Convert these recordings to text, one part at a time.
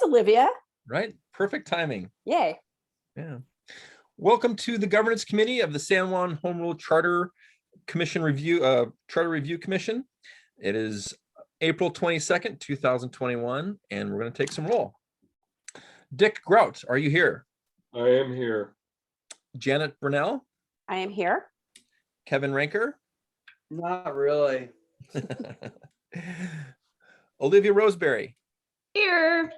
There's Olivia. Right, perfect timing. Yay. Yeah. Welcome to the Governance Committee of the San Juan Home Rule Charter Commission Review, Charter Review Commission. It is April 22nd, 2021, and we're going to take some roll. Dick Grout, are you here? I am here. Janet Brunell? I am here. Kevin Ranker? Not really. Olivia Roseberry? Here.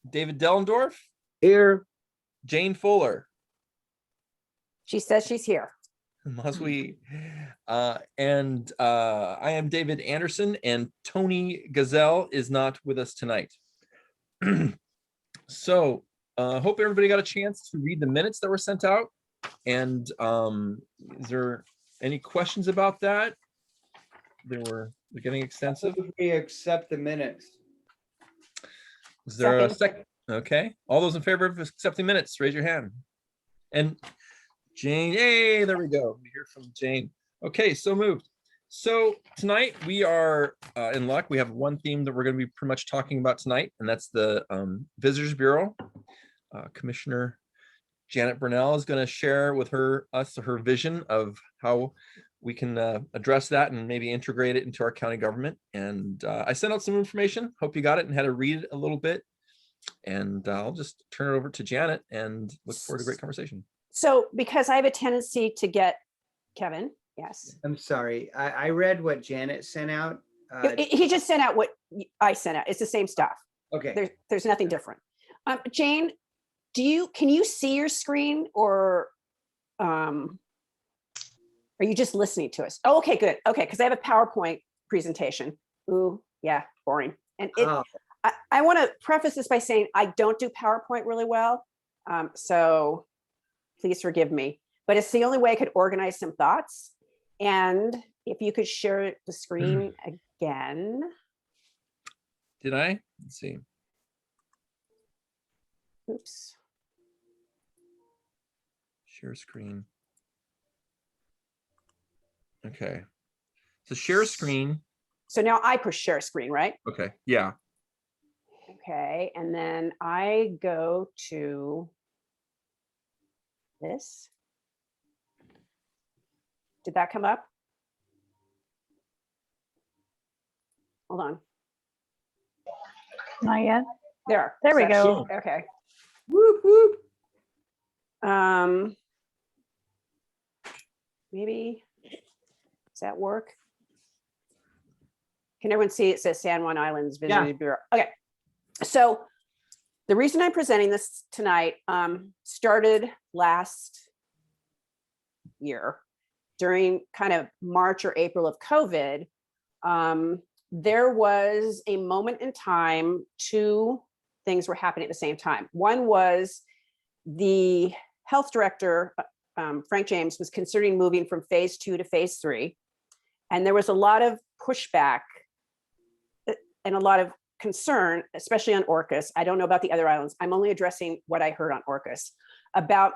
David Dellendorf? Here. Jane Fuller? She says she's here. Must we? I am David Anderson, and Tony Gazelle is not with us tonight. So hope everybody got a chance to read the minutes that were sent out. And is there any questions about that? They're getting extensive. We accept the minutes. Is there a second? Okay. All those in favor of accepting minutes, raise your hand. And Jane, hey, there we go. We hear from Jane. Okay, so moved. So tonight we are in luck. We have one theme that we're going to be pretty much talking about tonight, and that's the Visitors Bureau. Commissioner Janet Brunell is going to share with us her vision of how we can address that and maybe integrate it into our county government. And I sent out some information. Hope you got it and had to read it a little bit. And I'll just turn it over to Janet and look forward to a great conversation. So because I have a tendency to get, Kevin, yes. I'm sorry. I read what Janet sent out. He just sent out what I sent out. It's the same stuff. Okay. There's nothing different. Jane, can you see your screen, or are you just listening to us? Oh, okay, good. Okay, because I have a PowerPoint presentation. Ooh, yeah, boring. And I want to preface this by saying I don't do PowerPoint really well, so please forgive me. But it's the only way I could organize some thoughts. And if you could share the screen again. Did I? Let's see. Oops. Share screen. Okay. So share screen. So now I push share screen, right? Okay. Yeah. Okay. And then I go to this. Did that come up? Hold on. Not yet. There. There we Is that- go. Okay. Whoop, whoop. Maybe, does that work? Can everyone see it says San Juan Islands Visitors Bureau? Okay. So the reason I'm presenting this tonight started last year during kind of March or April of COVID. There was a moment in time, two things were happening at the same time. One was the health director, Frank James, was considering moving from phase 2 to phase 3. And there was a lot of pushback and a lot of concern, especially on Orcas. I don't know about the other islands. I'm only addressing what I heard on Orcas about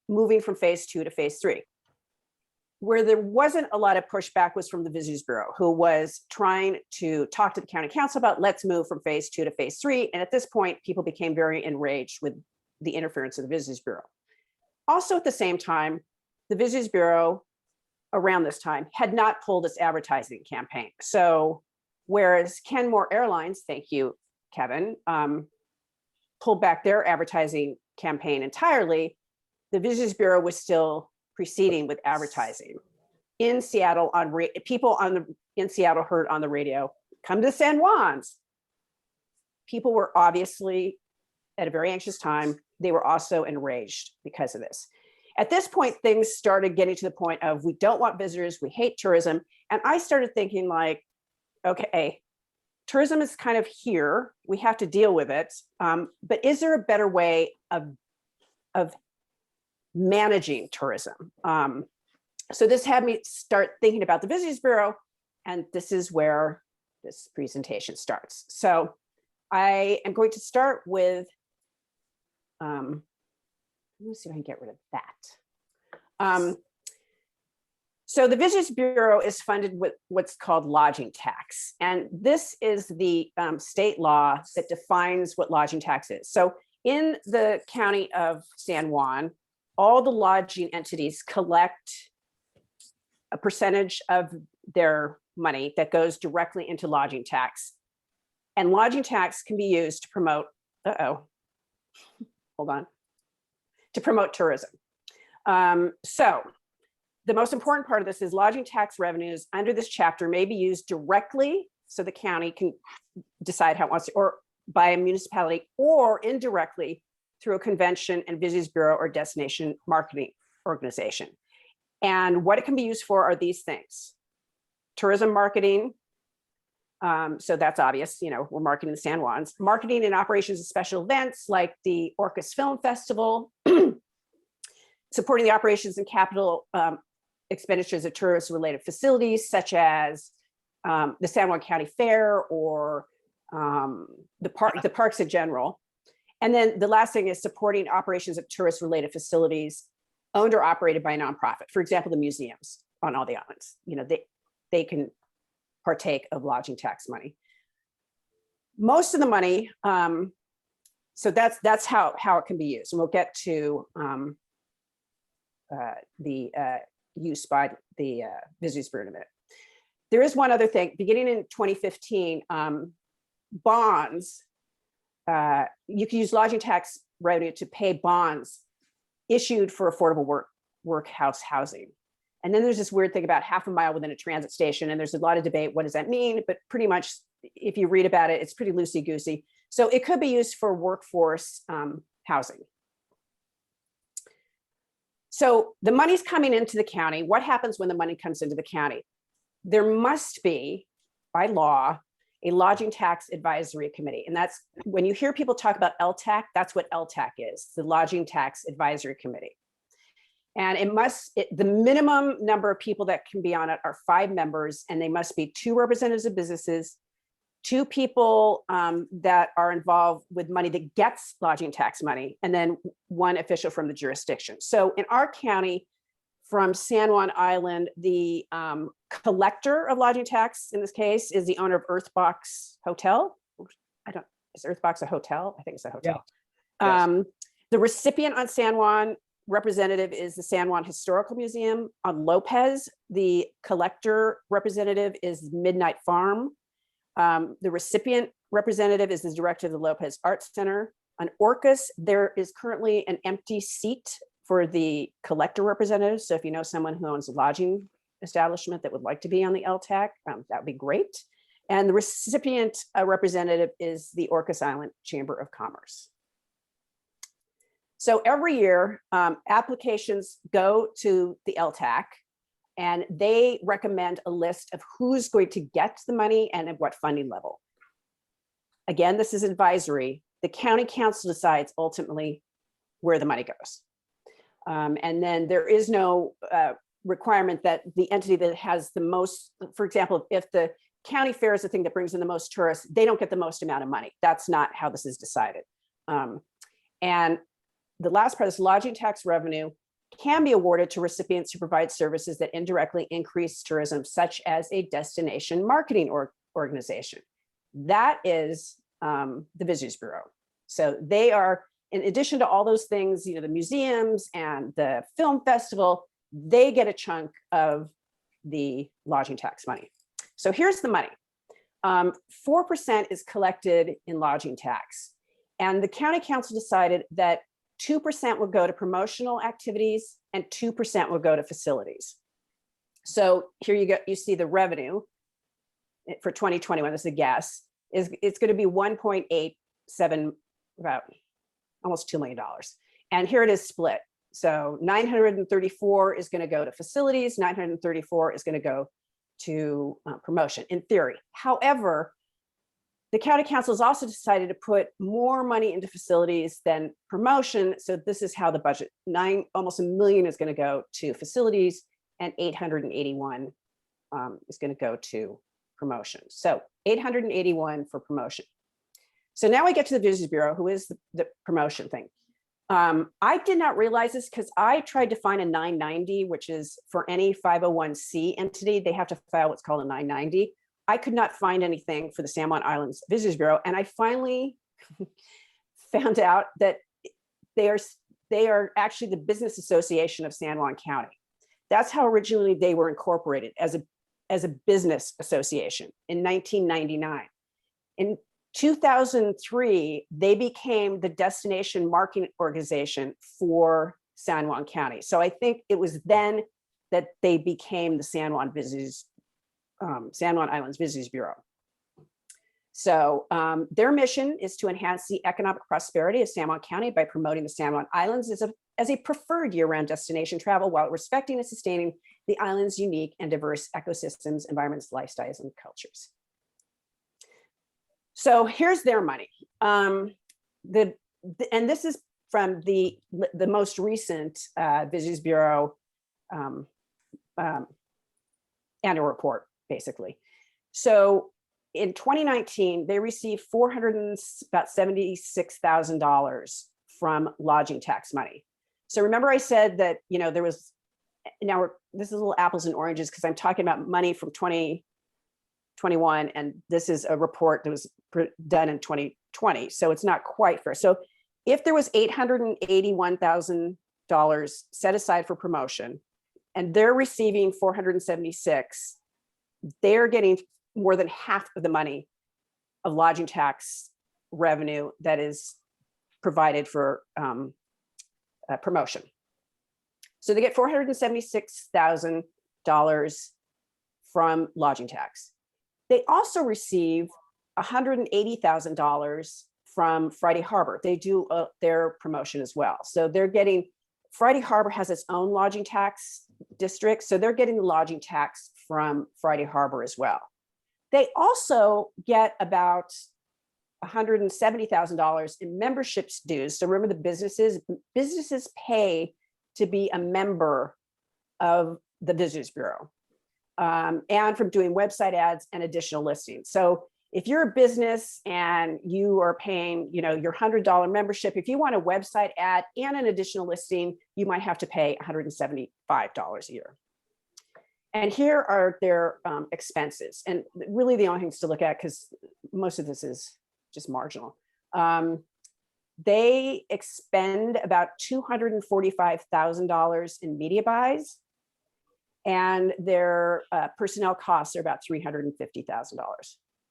moving from phase 2 to phase 3. Where there wasn't a lot of pushback was from the Visitors Bureau, who was trying to talk to the county council about let's move from phase 2 to phase 3. And at this point, people became very enraged with the interference of the Visitors Bureau. Also at the same time, the Visitors Bureau around this time had not pulled its advertising campaign. So whereas Kenmore Airlines, thank you, Kevin, pulled back their advertising campaign entirely, the Visitors Bureau was still proceeding with advertising in Seattle. People in Seattle heard on the radio, come to San Juan's. People were obviously at a very anxious time. They were also enraged because of this. At this point, things started getting to the point of, we don't want visitors, we hate tourism. And I started thinking like, okay, tourism is kind of here, we have to deal with it. But is there a better way of managing tourism? So this had me start thinking about the Visitors Bureau, and this is where this presentation starts. So I am going to start with, let me see if I can get rid of that. So the Visitors Bureau is funded with what's called lodging tax. And this is the state law that defines what lodging tax is. So in the county of San Juan, all the lodging entities collect a percentage of their money that goes directly into lodging tax. And lodging tax can be used to promote, to promote tourism. So the most important part of this is lodging tax revenues under this chapter may be used directly, so the county can decide how it wants to, or by a municipality, or indirectly through a convention and visitors bureau or destination marketing organization. And what it can be used for are these things: tourism marketing. So that's obvious, you know, we're marketing the San Juans, marketing and operations of special events like the Orcas Film Festival, supporting the operations and capital expenditures of tourist-related facilities such as the San Juan County Fair or the parks in general. And then the last thing is supporting operations of tourist-related facilities owned or operated by a nonprofit. For example, the museums on all the islands, you know, they can partake of lodging tax money. Most of the money, so that's how it can be used. And we'll get to the use by the Visitors Bureau in a minute. There is one other thing. Beginning in 2015, bonds, you can use lodging tax revenue to pay bonds issued for affordable workhouse housing. And then there's this weird thing about half a mile within a transit station, and there's a lot of debate, what does that mean? But pretty much, if you read about it, it's pretty loosey-goosey. So it could be used for workforce housing. So the money's coming into the county. What happens when the money comes into the county? There must be, by law, a lodging tax advisory committee. And that's when you hear people talk about LTAC, that's what LTAC is, the Lodging Tax Advisory Committee. And the minimum number of people that can be on it are 5 members, and they must be 2 representatives of businesses, 2 people that are involved with money that gets lodging tax money, and then 1 official from the jurisdiction. So in our county, from San Juan Island, the collector of lodging tax in this case is the owner of Earthbox Hotel. Is Earthbox a hotel? I think it's a hotel. Yeah. Yes. The recipient on San Juan representative is the San Juan Historical Museum. On Lopez, the collector representative is Midnight Farm. The recipient representative is the director of the Lopez Arts Center. On Orcas, there is currently an empty seat for the collector representative. So if you know someone who owns a lodging establishment that would like to be on the LTAC, that would be great. And the recipient representative is the Orcas Island Chamber of Commerce. So every year, applications go to the LTAC, and they recommend a list of who's going to get the money and at what funding level. Again, this is advisory. The county council decides ultimately where the money goes. And then there is no requirement that the entity that has the most, for example, if the county fair is the thing that brings in the most tourists, they don't get the most amount of money. That's not how this is decided. And the last part is lodging tax revenue can be awarded to recipients who provide services that indirectly increase tourism, such as a destination marketing organization. That is the Visitors Bureau. So they are, in addition to all those things, you know, the museums and the film festival, they get a chunk of the lodging tax money. So here's the money. 4% is collected in lodging tax. And the county council decided that 2% would go to promotional activities and 2% would go to facilities. So here you go, you see the revenue for 2021, this is a guess, it's going to be 1.87, about almost $2 million. And here it is split. So 934 is going to go to facilities, 934 is going to go to promotion in theory. However, the county council has also decided to put more money into facilities than promotion. So this is how the budget, almost $1 million is going to go to facilities and 881 is going to go to promotion. So 881 for promotion. So now we get to the Visitors Bureau, who is the promotion thing. I did not realize this because I tried to find a 990, which is for any 501c entity, they have to file what's called a 990. I could not find anything for the San Juan Islands Visitors Bureau. And I finally found out that they are actually the Business Association of San Juan County. That's how originally they were incorporated, as a business association in 1999. In 2003, they became the destination marketing organization for San Juan County. So I think it was then that they became the San Juan Islands Visitors Bureau. So their mission is to enhance the economic prosperity of San Juan County by promoting the San Juan Islands as a preferred year-round destination travel while respecting and sustaining the island's unique and diverse ecosystems, environments, lifestyles, and cultures. So here's their money. And this is from the most recent Visitors Bureau annual report, basically. So in 2019, they received about $76,000 from lodging tax money. So remember I said that, there was, this is a little apples and oranges because I'm talking about money from 2021, and this is a report that was done in 2020. So it's not quite fair. So if there was $881,000 set aside for promotion, and they're receiving 476, they're getting more than half of the money of lodging tax revenue that is provided for promotion. So they get $476,000 from lodging tax. They also receive $180,000 from Friday Harbor. They do their promotion as well. So they're getting, Friday Harbor has its own lodging tax district. So they're getting the lodging tax from Friday Harbor as well. They also get about $170,000 in memberships dues. So remember, the businesses pay to be a member of the Visitors Bureau, and from doing website ads and additional listings. So if you're a business and you are paying, your $100 membership, if you want a website ad and an additional listing, you might have to pay $175 a year. And here are their expenses. And really the only things to look at, because most of this is just marginal. They expend about $245,000 in media buys, and their personnel costs are about $350,000.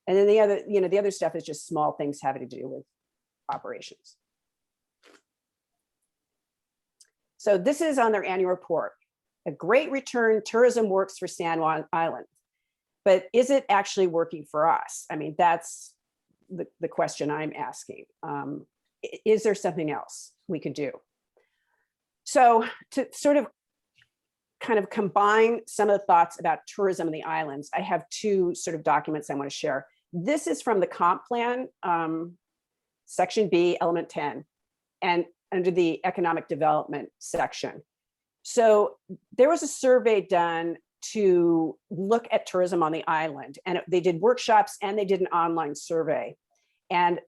And then the other stuff is just small things having to do with operations. So this is on their annual report. A great return, tourism works for San Juan Island, but is it actually working for us? I mean, that's the question I'm asking. Is there something else we could do? So to sort of kind of combine some of the thoughts about tourism in the islands, I have two sort of documents I want to share. This is from the comp plan, section B, element 10, and under the economic development section. So there was a survey done to look at tourism on the island, and they did workshops and they did an online survey. And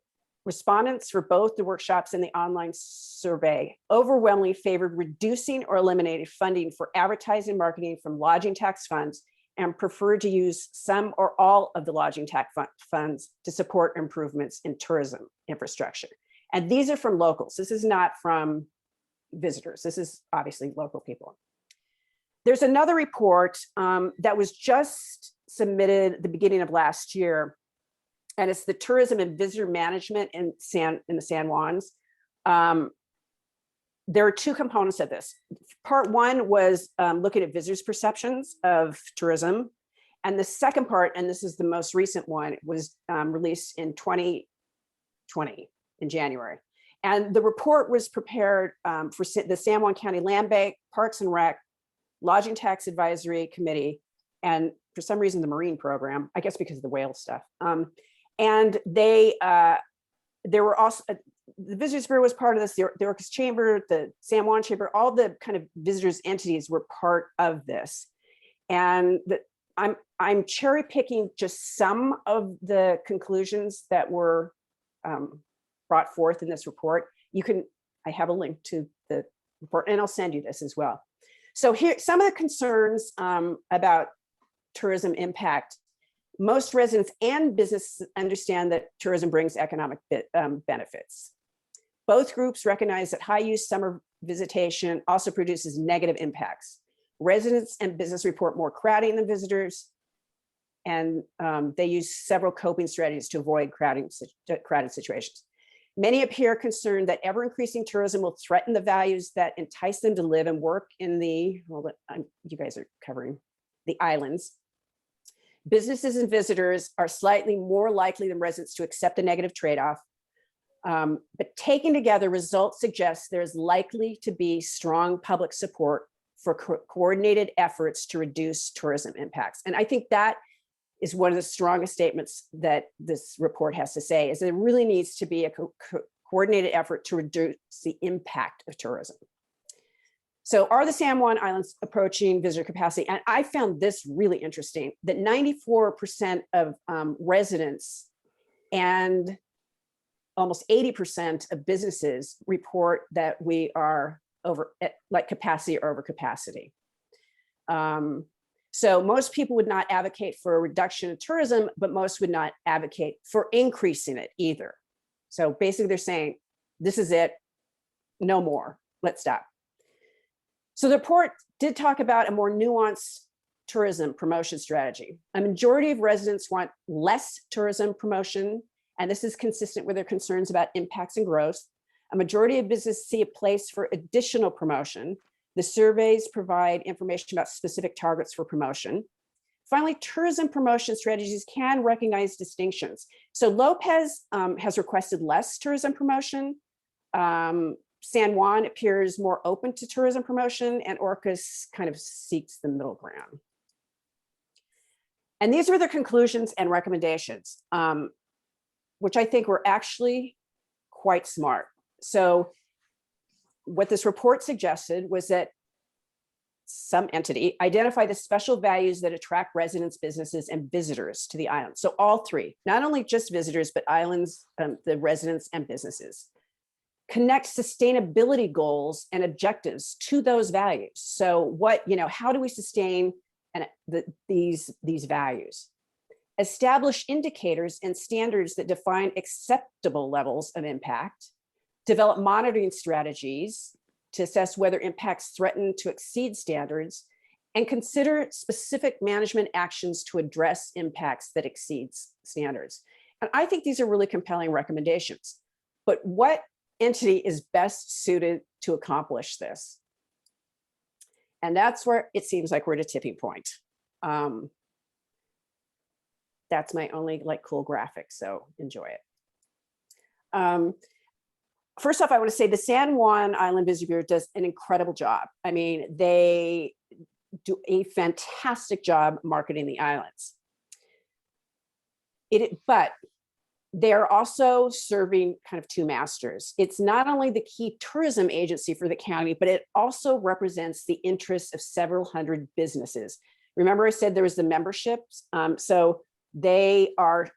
respondents for both the workshops and the online survey overwhelmingly favored reducing or eliminating funding for advertising and marketing from lodging tax funds, and preferred to use some or all of the lodging tax funds to support improvements in tourism infrastructure. And these are from locals. This is not from visitors. This is obviously local people. There's another report that was just submitted at the beginning of last year, and it's the tourism and visitor management in the San Juans. There are two components of this. Part one was looking at visitors' perceptions of tourism. And the second part, and this is the most recent one, was released in 2020 in January. And the report was prepared for the San Juan County Land Bank, Parks and Rec, Lodging Tax Advisory Committee, and for some reason the Marine Program, I guess because of the whale stuff. And there were also, the Visitors Bureau was part of this, the Orcas Chamber, the San Juan Chamber, all the kind of visitors entities were part of this. And I'm cherry picking just some of the conclusions that were brought forth in this report. You can I have a link to the report, and I'll send you this as well. So here, some of the concerns about tourism impact. Most residents and businesses understand that tourism brings economic benefits. Both groups recognize that high-use summer visitation also produces negative impacts. Residents and business report more crowding than visitors, and they use several coping strategies to avoid crowded situations. Many appear concerned that ever-increasing tourism will threaten the values that entice them to live and work in the, well, you guys are covering the islands. Businesses and visitors are slightly more likely than residents to accept a negative trade-off. But taken together, results suggest there's likely to be strong public support for coordinated efforts to reduce tourism impacts. And I think that is one of the strongest statements that this report has to say, is there really needs to be a coordinated effort to reduce the impact of tourism. So are the San Juan Islands approaching visitor capacity? And I found this really interesting, that 94% of residents and almost 80% of businesses report that we are over at like capacity or over capacity. So most people would not advocate for a reduction in tourism, but most would not advocate for increasing it either. So basically they're saying, this is it, no more, let's stop. So the report did talk about a more nuanced tourism promotion strategy. A majority of residents want less tourism promotion, and this is consistent with their concerns about impacts and growth. A majority of businesses see a place for additional promotion. The surveys provide information about specific targets for promotion. Finally, tourism promotion strategies can recognize distinctions. So Lopez has requested less tourism promotion. San Juan appears more open to tourism promotion, and Orcas kind of seeks the middle ground. And these were the conclusions and recommendations, which I think were actually quite smart. So what this report suggested was that some entity identify the special values that attract residents, businesses, and visitors to the island. So all three, not only just visitors, but islands, the residents and businesses. Connect sustainability goals and objectives to those values. So what, how do we sustain these values? Establish indicators and standards that define acceptable levels of impact. Develop monitoring strategies to assess whether impacts threaten to exceed standards, and consider specific management actions to address impacts that exceeds standards. And I think these are really compelling recommendations. But what entity is best suited to accomplish this? And that's where it seems like we're at a tipping point. That's my only cool graphic, so enjoy it. First off, I want to say the San Juan Island Visitor Bureau does an incredible job. I mean, they do a fantastic job marketing the islands. But they're also serving kind of two masters. It's not only the key tourism agency for the county, but it also represents the interests of several hundred businesses. Remember I said there was the memberships? So they are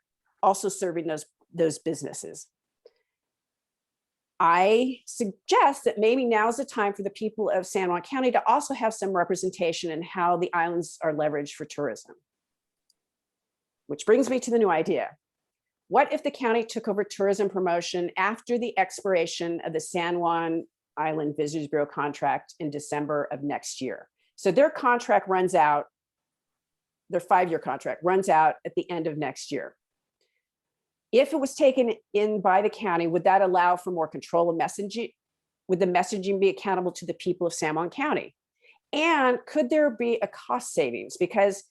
also serving those businesses. I suggest that maybe now's the time for the people of San Juan County to also have some representation in how the islands are leveraged for tourism. Which brings me to the new idea. What if the county took over tourism promotion after the expiration of the San Juan Island Visitors Bureau contract in December of next year? So their contract runs out, their 5-year contract runs out at the end of next year. If it was taken in by the county, would that allow for more control of messaging? Would the messaging be accountable to the people of San Juan County? And could there be a cost savings? Because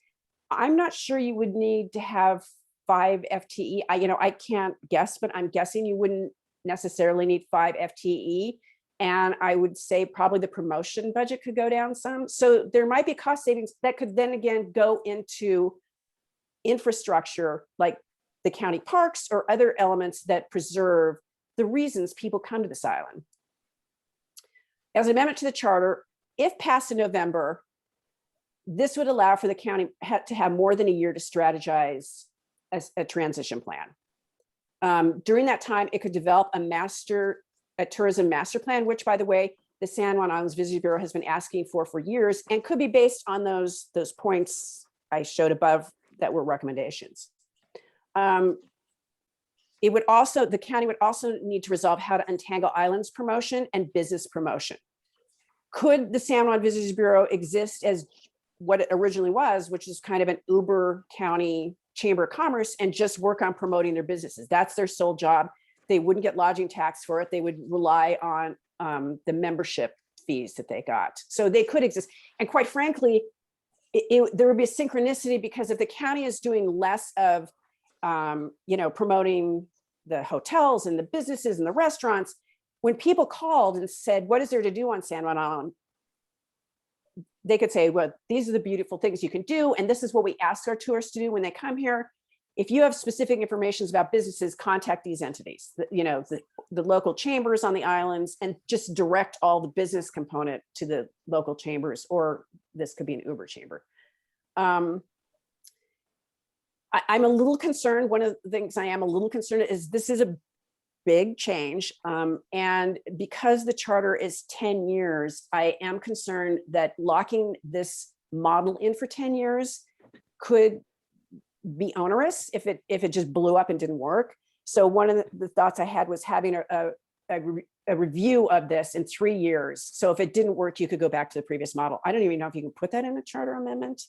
I'm not sure you would need to have 5 FTE. I can't guess, but I'm guessing you wouldn't necessarily need 5 FTE. And I would say probably the promotion budget could go down some. So there might be cost savings that could then again go into infrastructure like the county parks or other elements that preserve the reasons people come to this island. As an amendment to the charter, if passed in November, this would allow for the county to have more than a year to strategize a transition plan. During that time, it could develop a master a tourism master plan, which, by the way, the San Juan Islands Visitors Bureau has been asking for years, and could be based on those points I showed above that were recommendations. The county would also need to resolve how to untangle islands promotion and business promotion. Could the San Juan Visitors Bureau exist as what it originally was, which is kind of an Uber County Chamber of Commerce, and just work on promoting their businesses? That's their sole job. They wouldn't get lodging tax for it. They would rely on the membership fees that they got. So they could exist. And quite frankly, there would be a synchronicity, because if the county is doing less of, promoting the hotels and the businesses and the restaurants, when people called and said, what is there to do on San Juan Island? They could say, well, these are the beautiful things you can do, and this is what we ask our tourists to do when they come here. If you have specific information about businesses, contact these entities, the local chambers on the islands, and just direct all the business component to the local chambers, or this could be an Uber chamber. I'm a little concerned. One of the things I am a little concerned is this is a big change. And because the charter is 10 years, I am concerned that locking this model in for 10 years could be onerous if it just blew up and didn't work. So one of the thoughts I had was having a review of this in 3 years. So if it didn't work, you could go back to the previous model. I don't even know if you can put that in a charter amendment.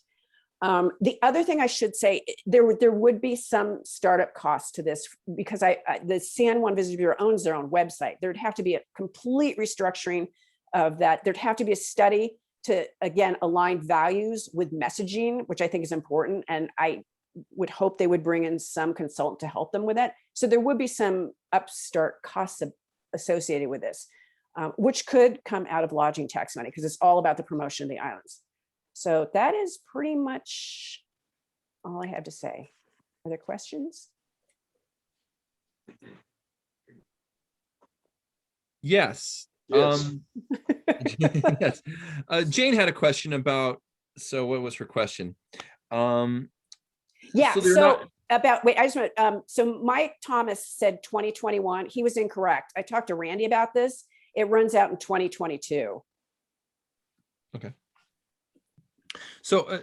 The other thing I should say, there would be some startup costs to this, because the San Juan Visitors Bureau owns their own website. There'd have to be a complete restructuring of that. There'd have to be a study to, again, align values with messaging, which I think is important. And I would hope they would bring in some consultant to help them with that. So there would be some upstart costs associated with this, which could come out of lodging tax money, because it's all about the promotion of the islands. So that is pretty much all I have to say. Are there questions? Yes. Yes. Yes. Jane had a question about, so what was her question? Yeah, so wait, I just want, so Mike Thomas said 2021, he was incorrect. I talked to Randy about this. It runs out in 2022. Okay. So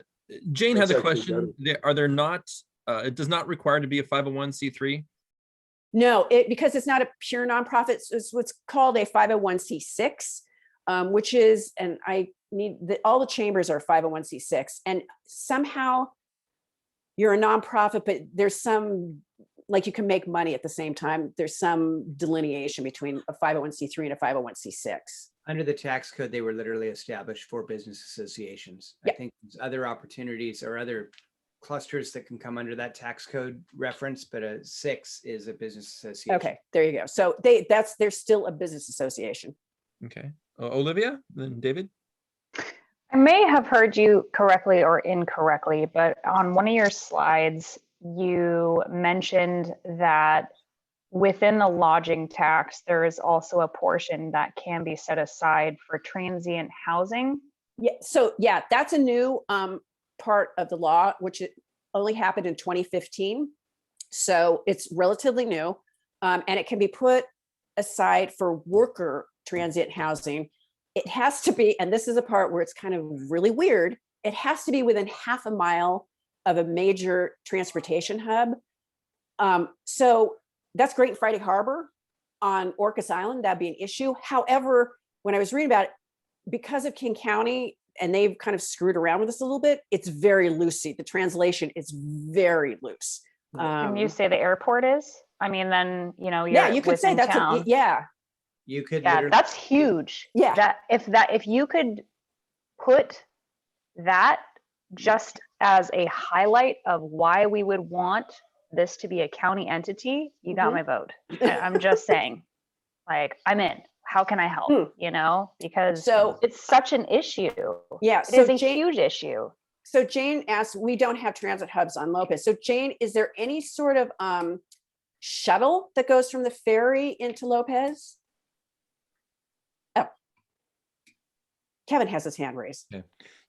Jane had the question, are there not, it does not require to be a 501c3? No, because it's not a pure nonprofit. It's what's called a 501c6, which is, and all the chambers are 501c6, and somehow you're a nonprofit, but there's some, like, you can make money at the same time. There's some delineation between a 501c3 and a 501c6. Under the tax code, they were literally established for business associations. Yeah. I think there's other opportunities or other clusters that can come under that tax code reference, but a 6 is a business association. Okay, there you go. So they're still a business association. Okay. Olivia, then David? I may have heard you correctly or incorrectly, but on one of your slides, you mentioned that within the lodging tax, there is also a portion that can be set aside for transient housing. Yeah, so yeah, that's a new part of the law, which it only happened in 2015. So it's relatively new, and it can be put aside for worker transient housing. It has to be, and this is a part where it's kind of really weird, it has to be within half a mile of a major transportation hub. So that's great in Friday Harbor. On Orcas Island, that'd be an issue. However, when I was reading about it, because of King County, and they've kind of screwed around with this a little bit, it's very loosey. The translation is very loose. Can you say the airport is? I mean, then, you're you could say that's town. yeah. You could, Yeah, that's huge. Yeah. If you could put that just as a highlight of why we would want this to be a county entity, you got my vote. I'm just saying, like, I'm in. How can I help? Because it's such an issue. Yeah, it is a huge issue. So Jane asked, we don't have transit hubs on Lopez. So Jane, is there any sort of shuttle that goes from the ferry into Lopez? Oh, Kevin has his hand raised.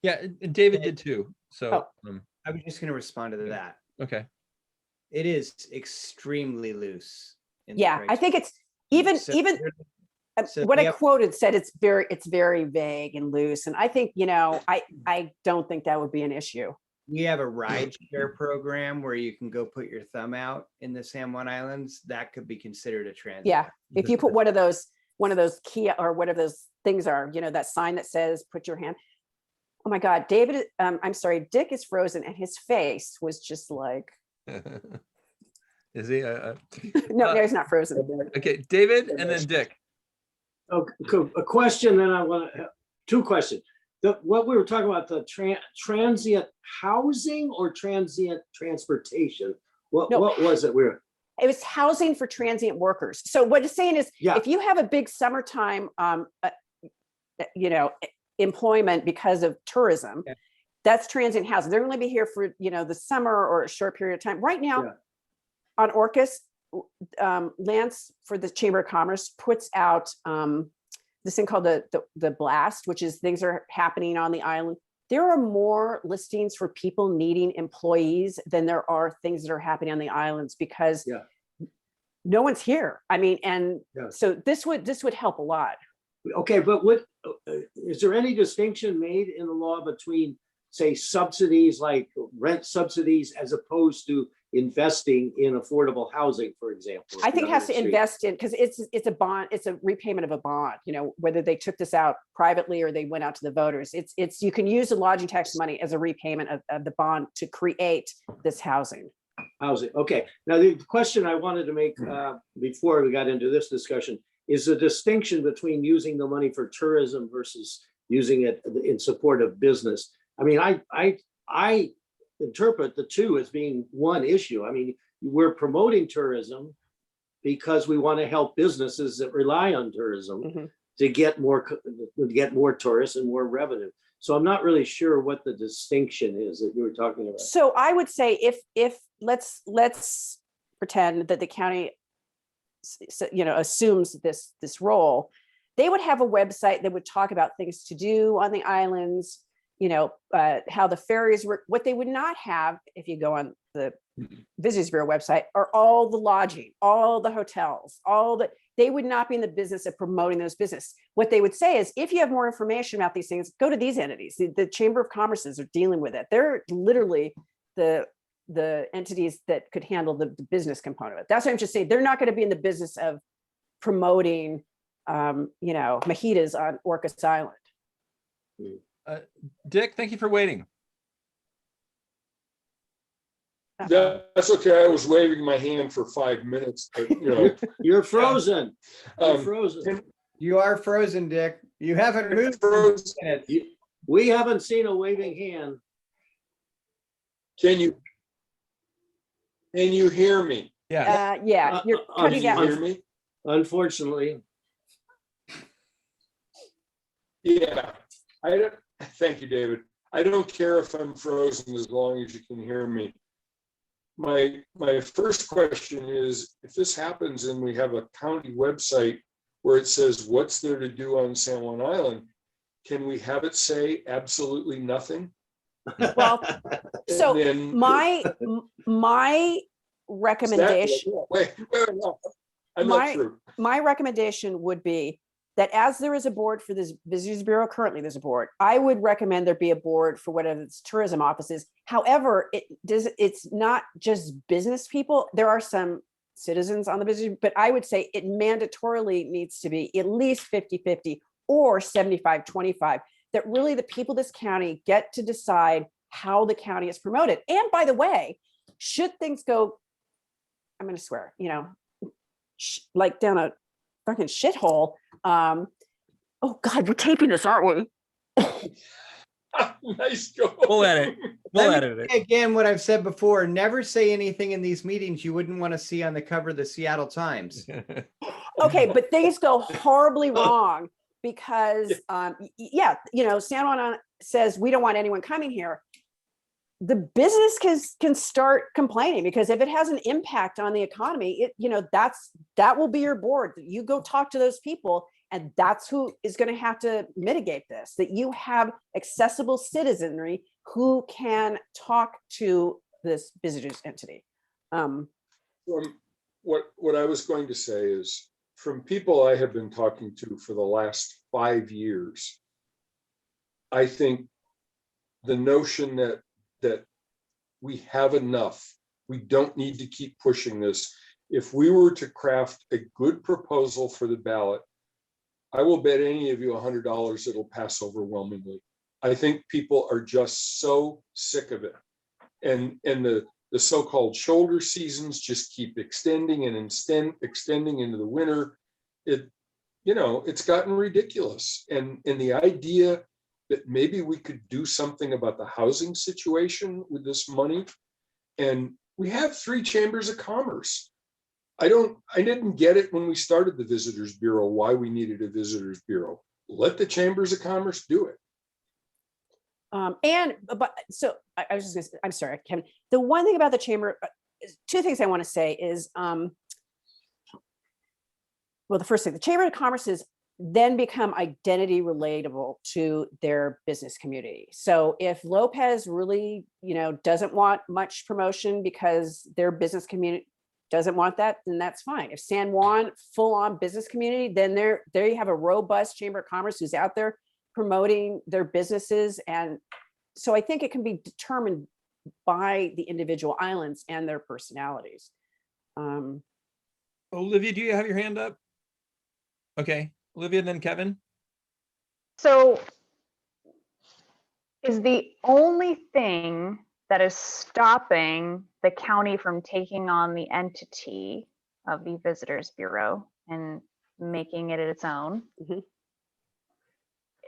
Yeah, and David did too. So I was just going to respond to that. Okay. It is extremely loose. Yeah, I think it's even So what we I have- quoted said it's very vague and loose. And I think, I don't think that would be an issue. We have a ride share program where you can go put your thumb out in the San Juan Islands. That could be considered a transit. Yeah. If you put one of those key or whatever those things are, that sign that says, put your hand. Oh my God, David, I'm sorry, Dick is frozen and his face was just like, Is he? no, he's not frozen. Okay, David and then Dick. Okay, a question, then I want to, two questions. What we were talking about, the transient housing or transient transportation? No. What was it? It was housing for transient workers. So what it's saying is, Yeah. if you have a big summertime, employment because of tourism, Yeah. that's transient housing. They're going to be here for, the summer or a short period of time. Right now, Yeah. on Orcas, Lance for the Chamber of Commerce puts out this thing called the blast, which is things are happening on the island. There are more listings for people needing employees than there are things that are happening on the islands because Yeah. no one's here. I mean, and Yeah. so this would help a lot. Okay, but what, is there any distinction made in the law between, say, subsidies like rent subsidies as opposed to investing in affordable housing, for example? I think it has to on the street? invest in, because it's a bond, it's a repayment of a bond, whether they took this out privately or they went out to the voters. It's you can use the lodging tax money as a repayment of the bond to create this housing. Housing, okay. Now, the question I wanted to make before we got into this discussion is the distinction between using the money for tourism versus using it in support of business. I mean, I interpret the two as being one issue. I mean, we're promoting tourism because we want to help businesses that rely on tourism Mhm. to get more tourists and more revenue. So I'm not really sure what the distinction is that you were talking about. So I would say if let's pretend that the county assumes this role, they would have a website that would talk about things to do on the islands, how the ferries work. What they would not have, if you go on the Visitors Bureau website, are all the lodging, all the hotels, they would not be in the business of promoting those business. What they would say is, if you have more information about these things, go to these entities. The Chamber of Commerces are dealing with it. They're literally the entities that could handle the business component of it. That's what I'm just saying. They're not going to be in the business of promoting, mojitos on Orcas Island. Dick, thank you for waiting. That's okay. I was waving my hand for 5 minutes, but You're frozen. You're Um, frozen. You are frozen, Dick. You haven't moved. Frozen. Minutes. We haven't seen a waving hand. Can you hear me? Yeah. Yeah, you're Uh, cutting Can you out. hear me? Unfortunately, Yeah. Thank you, David. I don't care if I'm frozen as long as you can hear me. My first question is, if this happens and we have a county website where it says what's there to do on San Juan Island, can we have it say absolutely nothing? Well, so And then- my recommendation, Wait, no, I'm My- not through. my recommendation would be that as there is a board for this Visitors Bureau, currently there's a board. I would recommend there be a board for whatever its tourism offices. However, it's not just business people. There are some citizens on the business, but I would say it mandatorily needs to be at least 50-50 or 75-25, that really the people of this county get to decide how the county is promoted. And by the way, should things go, I'm going to swear, like down a fucking shithole. Oh God, we're taping this, aren't we? Nice go. We'll edit. We'll Let me edit it. say again, what I've said before, never say anything in these meetings you wouldn't want to see on the cover of the Seattle Times. Okay, but things go horribly wrong because, San Juan says we don't want anyone coming here. The business can start complaining, because if it has an impact on the economy, that will be your board. You go talk to those people, and that's who is going to have to mitigate this, that you have accessible citizenry who can talk to this visitors entity. What I was going to say is, from people I have been talking to for the last 5 years, I think the notion that we have enough, we don't need to keep pushing this. If we were to craft a good proposal for the ballot, I will bet any of you $100 it'll pass overwhelmingly. I think people are just so sick of it. And the so-called shoulder seasons just keep extending and extending into the winter. It's gotten ridiculous. And the idea that maybe we could do something about the housing situation with this money. And we have 3 chambers of commerce. I didn't get it when we started the Visitors Bureau, why we needed a Visitors Bureau. Let the chambers of commerce do it. So I was just gonna say, I'm sorry, Kevin. The one thing about the chamber, 2 things I want to say is, well, the first thing, the Chamber of Commerce is then become identity relatable to their business community. So if Lopez really, doesn't want much promotion because their business community doesn't want that, then that's fine. If San Juan, full on business community, then there you have a robust Chamber of Commerce who's out there promoting their businesses. And so I think it can be determined by the individual islands and their personalities. Olivia, do you have your hand up? Okay, Olivia, and then Kevin. So is the only thing that is stopping the county from taking on the entity of the Visitors Bureau and making it its own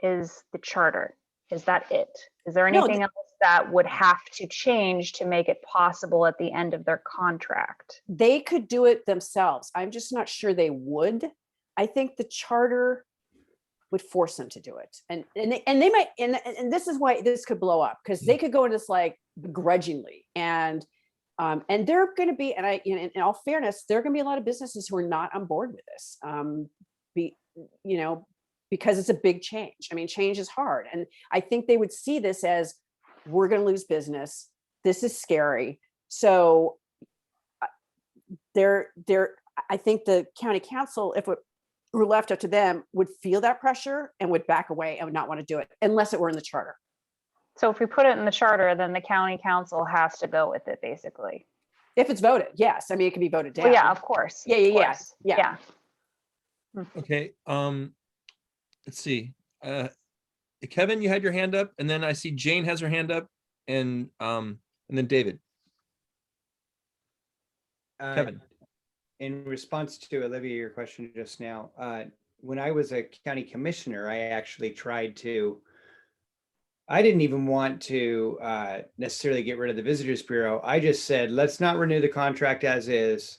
is the charter? Is that it? Is there anything else that would have to change to make it possible at the end of their contract? They could do it themselves. I'm just not sure they would. I think the charter would force them to do it. And they might, and this is why this could blow up, because they could go into this like begrudgingly. And they're going to be, and in all fairness, there are going to be a lot of businesses who are not on board with this. Because it's a big change. I mean, change is hard. And I think they would see this as, we're going to lose business. This is scary. So I think the county council, if it were left up to them, would feel that pressure and would back away and would not want to do it unless it were in the charter. So if we put it in the charter, then the county council has to go with it, basically. If it's voted, yes. I mean, it can be voted down. Well, yeah, of course. Yeah. Okay, let's see. Kevin, you had your hand up, and then I see Jane has her hand up, and then David. Kevin. In response to Olivia, your question just now, when I was a county commissioner, I actually I didn't even want to necessarily get rid of the Visitors Bureau. I just said, let's not renew the contract as is.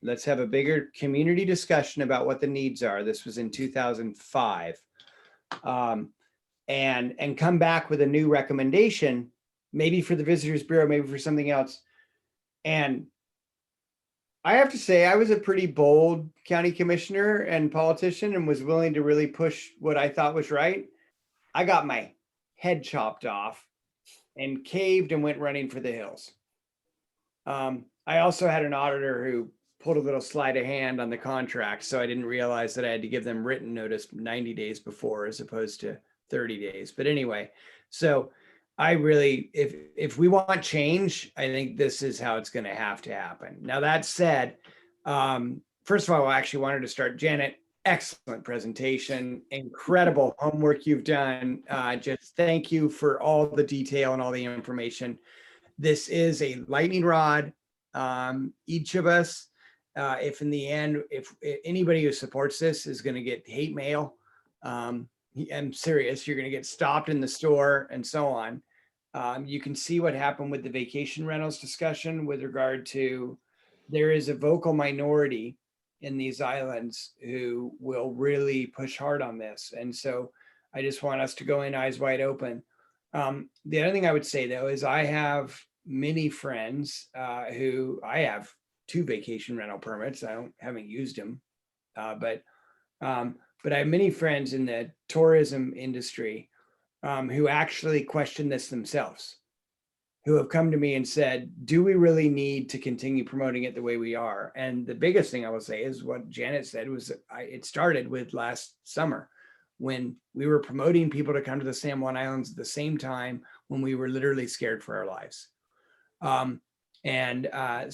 Let's have a bigger community discussion about what the needs are. This was in 2005. And come back with a new recommendation, maybe for the Visitors Bureau, maybe for something else. And I have to say, I was a pretty bold county commissioner and politician and was willing to really push what I thought was right. I got my head chopped off and caved and went running for the hills. I also had an auditor who pulled a little sleight of hand on the contract, so I didn't realize that I had to give them written notice 90 days before as opposed to 30 days. But anyway, so I really, if we want change, I think this is how it's going to happen. Now, that said, first of all, I actually wanted to start, Janet, excellent presentation, incredible homework you've done. Just thank you for all the detail and all the information. This is a lightning rod. Each of us, if in the end, if anybody who supports this is going to get hate mail, I'm serious, you're going to get stopped in the store and so on. You can see what happened with the vacation rentals discussion with regard to, there is a vocal minority in these islands who will really push hard on this. And so I just want us to go in eyes wide open. The other thing I would say though, is I have many friends who, I have 2 vacation rental permits. I haven't used them, but I have many friends in the tourism industry who actually question this themselves, who have come to me and said, do we really need to continue promoting it the way we are? And the biggest thing I will say is what Janet said was it started with last summer when we were promoting people to come to the San Juan Islands at the same time when we were literally scared for our lives.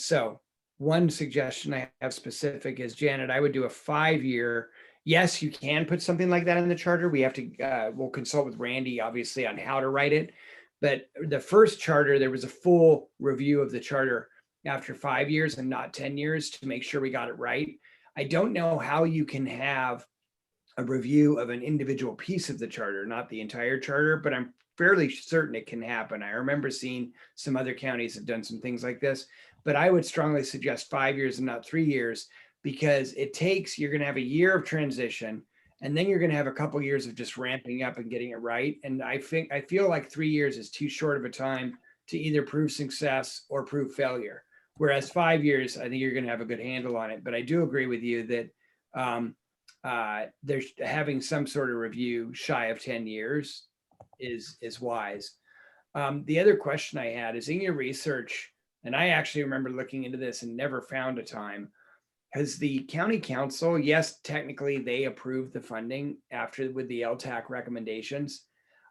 So one suggestion I have specific is, Janet, I would do a 5-year. Yes, you can put something like that in the charter. We have to, we'll consult with Randy, obviously, on how to write it. But the first charter, there was a full review of the charter after 5 years and not 10 years to make sure we got it right. I don't know how you can have a review of an individual piece of the charter, not the entire charter, but I'm fairly certain it can happen. I remember seeing some other counties have done some things like this, but I would strongly suggest 5 years and not 3 years, because it takes, you're going to have a year of transition, and then you're going to have a couple of years of just ramping up and getting it right. And I feel like 3 years is too short of a time to either prove success or prove failure. Whereas 5 years, I think you're going to have a good handle on it. But I do agree with you that there's having some sort of review shy of 10 years is wise. The other question I had is, in your research, and I actually remember looking into this and never found a time, has the county council, yes, technically they approved the funding after with the LTAC recommendations.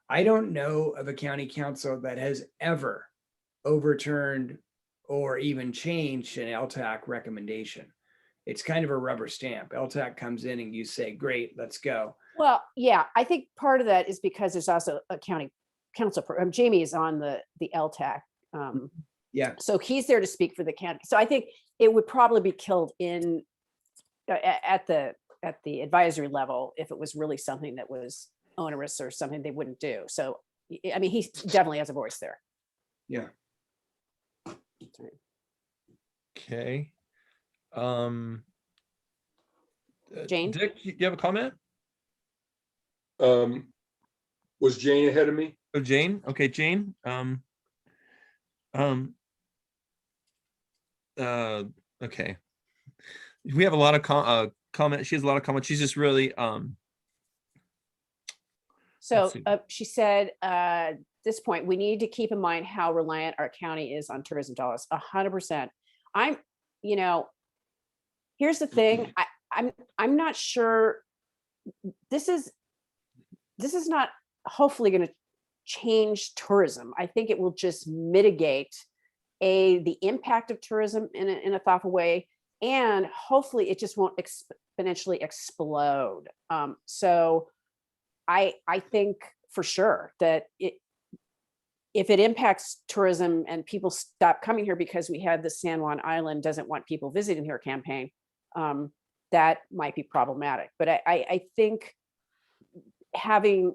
I don't know of a county council that has ever overturned or even changed an LTAC recommendation. It's kind of a rubber stamp. LTAC comes in and you say, great, let's go. Well, yeah, I think part of that is because there's also a county council. Jamie is on the LTAC. Yeah. So he's there to speak for the county. So I think it would probably be killed in at the advisory level if it was really something that was onerous or something they wouldn't do. So, I mean, he definitely has a voice there. Yeah. Okay. Jane? Dick, you have a comment? Was Jane ahead of me? Oh, Jane. Okay, Jane. Okay. We have a lot of comment. She has a lot of comments. She's just really So she said, at this point, we need to keep in mind how reliant our county is on tourism dollars. 100%. Here's the thing. I'm not sure. This is not hopefully going to change tourism. I think it will just mitigate the impact of tourism in a thoughtful way, and hopefully it just won't exponentially explode. So I think for sure that if it impacts tourism and people stop coming here because we had the San Juan Island doesn't want people visiting here campaign, that might be problematic. But I think having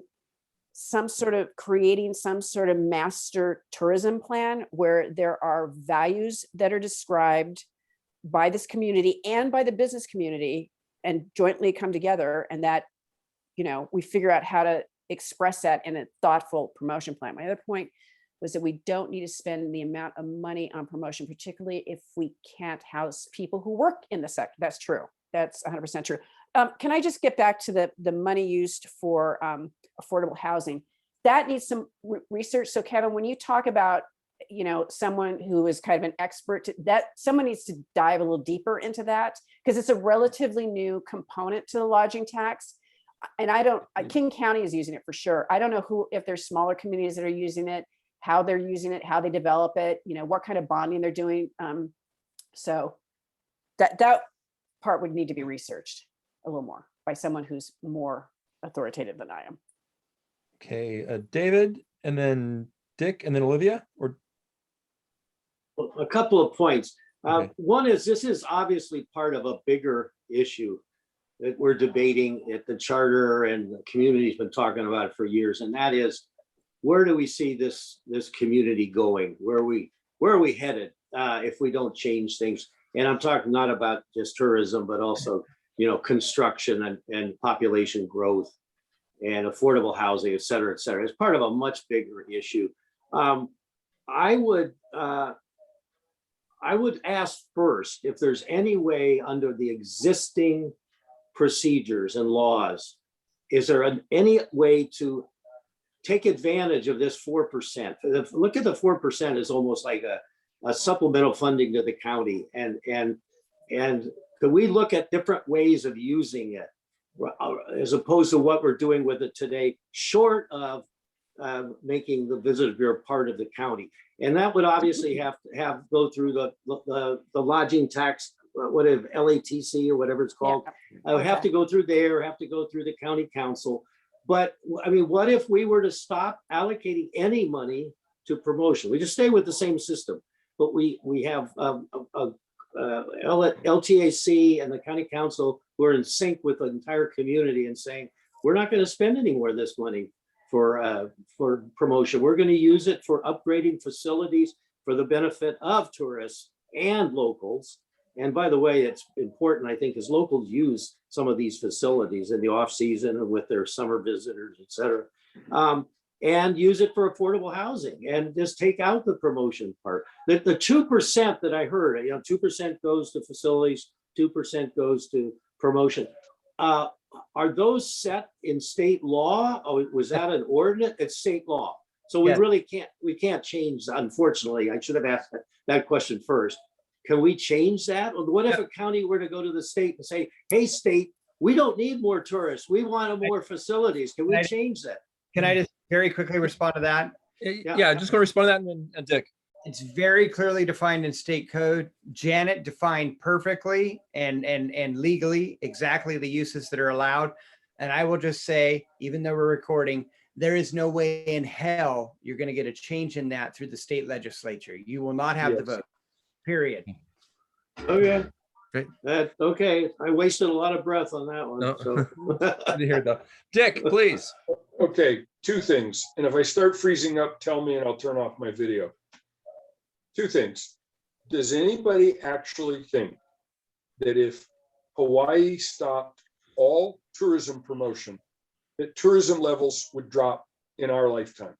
creating some sort of master tourism plan where there are values that are described by this community and by the business community and jointly come together, and that, we figure out how to express that in a thoughtful promotion plan. My other point was that we don't need to spend the amount of money on promotion, particularly if we can't house people who work in the sector. That's true. That's 100% true. Can I just get back to the money used for affordable housing? That needs some research. So Kevin, when you talk about, someone who is kind of an expert, that someone needs to dive a little deeper into that, because it's a relatively new component to the lodging tax. And King County is using it for sure. I don't know if there's smaller communities that are using it, how they're using it, how they develop it, what kind of bonding they're doing. So that part would need to be researched a little more by someone who's more authoritative than I am. Okay, David, and then Dick, and then Olivia, or a couple of points. Okay. One is, this is obviously part of a bigger issue that we're debating at the charter, and the community's been talking about it for years, and that is, where do we see this community going? Where are we headed if we don't change things? And I'm talking not about just tourism, but also construction and population growth and affordable housing, et cetera, et cetera. It's part of a much bigger issue. I would ask first if there's any way under the existing procedures and laws, is there any way to take advantage of this 4%. Look at the 4% as almost like a supplemental funding to the county, and could we look at different ways of using it as opposed to what we're doing with it today, short of making the Visitors Bureau part of the county? And that would obviously have to go through the lodging tax, whatever, LATC or whatever it's called. I would have to go through there, have to go through the county council. But I mean, what if we were to stop allocating any money to promotion? We just stay with the same system, but we have LTAC and the county council who are in sync with the entire community and saying, we're not going to spend any more of this money for promotion. We're going to use it for upgrading facilities for the benefit of tourists and locals. And by the way, it's important, I think, as locals use some of these facilities in the off season and with their summer visitors, et cetera, and use it for affordable housing and just take out the promotion part. The 2% that I heard, 2% goes to facilities, 2% goes to promotion. Are those set in state law? Or was that an ordinance? It's state law. So we really can't change, unfortunately. I should have asked that question first. Can we change that? Or what if a county were to go to the state and say, hey, state, we don't need more tourists. We want more facilities. Can we change that? Can I just very quickly respond to that? Yeah, just going to respond to that, and Dick. It's very clearly defined in state code. Janet defined perfectly and legally exactly the uses that are allowed. And I will just say, even though we're recording, there is no way in hell you're going to get a change in that through the state legislature. You will not have the vote, period. Okay. Great. Okay. I wasted a lot of breath on that one. No. So. Good to hear it, though. Dick, please. Okay, two things. And if I start freezing up, tell me and I'll turn off my video. Two things. Does anybody actually think that if Hawaii stopped all tourism promotion, that tourism levels would drop in our lifetime?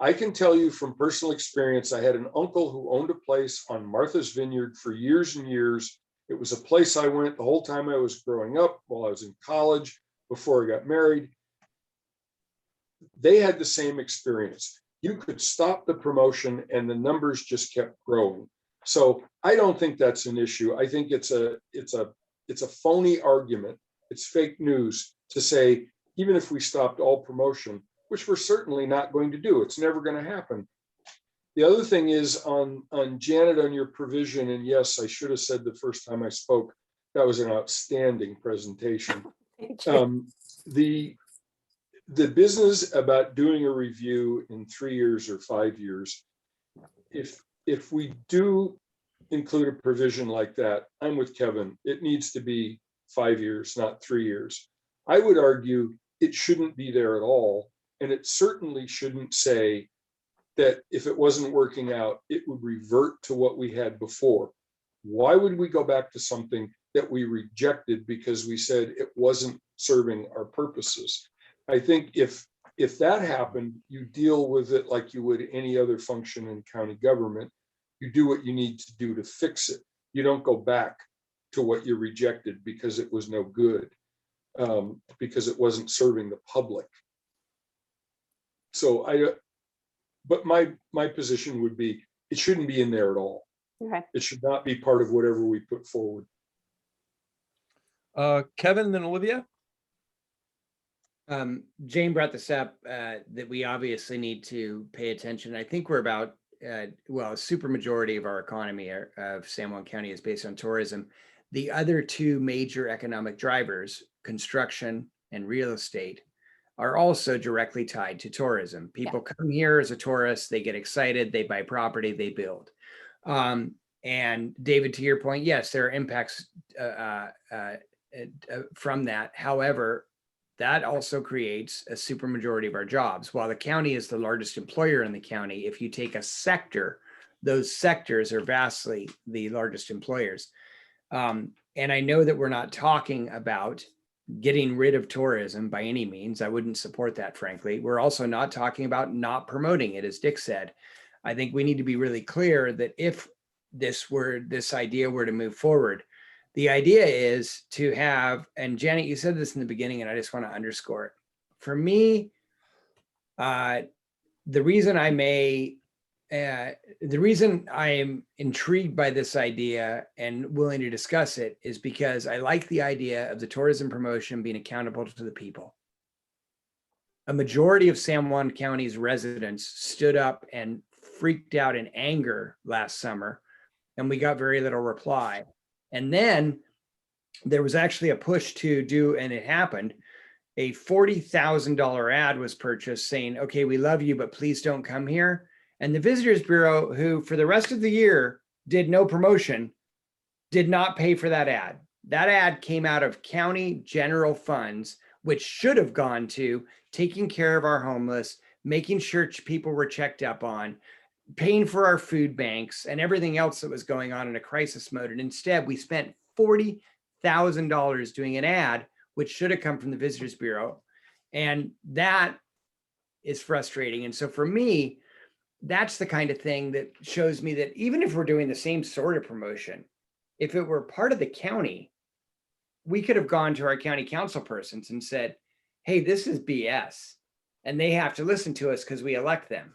I can tell you from personal experience, I had an uncle who owned a place on Martha's Vineyard for years and years. It was a place I went the whole time I was growing up, while I was in college, before I got married. They had the same experience. You could stop the promotion and the numbers just kept growing. So I don't think that's an issue. I think it's a phony argument. It's fake news to say, even if we stopped all promotion, which we're certainly not going to do, it's never going to happen. The other thing is on Janet, on your provision, and yes, I should have said the first time I spoke, that was an outstanding presentation. The business about doing a review in 3 years or 5 years, if we do include a provision like that, I'm with Kevin, it needs to be 5 years, not 3 years. I would argue it shouldn't be there at all. And it certainly shouldn't say that if it wasn't working out, it would revert to what we had before. Why would we go back to something that we rejected because we said it wasn't serving our purposes? I think if that happened, you deal with it like you would any other function in county government. You do what you need to do to fix it. You don't go back to what you rejected because it was no good, because it wasn't serving the public. So but my position would be, it shouldn't be in there at all. Okay. It should not be part of whatever we put forward. Kevin, then Olivia. Jane brought this up, that we obviously need to pay attention. I think we're about, a super majority of our economy of San Juan County is based on tourism. The other two major economic drivers, construction and real estate, are also directly tied to tourism. People come here as a tourist, they get excited, they buy property, they build. And David, to your point, yes, there are impacts from that. However, that also creates a supermajority of our jobs. While the county is the largest employer in the county, if you take a sector, those sectors are vastly the largest employers. And I know that we're not talking about getting rid of tourism by any means. I wouldn't support that, frankly. We're also not talking about not promoting it, as Dick said. I think we need to be really clear that if this idea were to move forward, the idea is to have, and Janet, you said this in the beginning, and I just want to underscore it. For me, The reason the reason I am intrigued by this idea and willing to discuss it is because I like the idea of the tourism promotion being accountable to the people. A majority of San Juan County's residents stood up and freaked out in anger last summer, and we got very little reply. And then there was actually a push to do, and it happened, a $40,000 ad was purchased saying, okay, we love you, but please don't come here. And the Visitors Bureau, who for the rest of the year did no promotion, did not pay for that ad. That ad came out of county general funds, which should have gone to taking care of our homeless, making sure people were checked up on, paying for our food banks and everything else that was going on in a crisis mode. And instead we spent $40,000 doing an ad, which should have come from the Visitors Bureau. And that is frustrating. And so for me, that's the kind of thing that shows me that even if we're doing the same sort of promotion, if it were part of the county, we could have gone to our county council persons and said, hey, this is BS. And they have to listen to us because we elect them.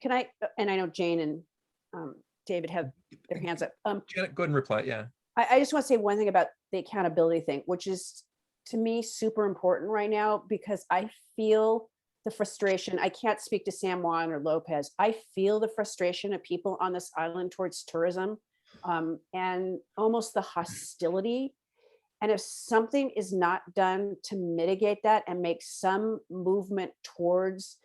Can I, and I know Jane and David have their hands up. Janet, go ahead and reply. Yeah. I just want to say one thing about the accountability thing, which is to me super important right now, because I feel the frustration. I can't speak to San Juan or Lopez. I feel the frustration of people on this island towards tourism and almost the hostility. And if something is not done to mitigate that and make some movement towards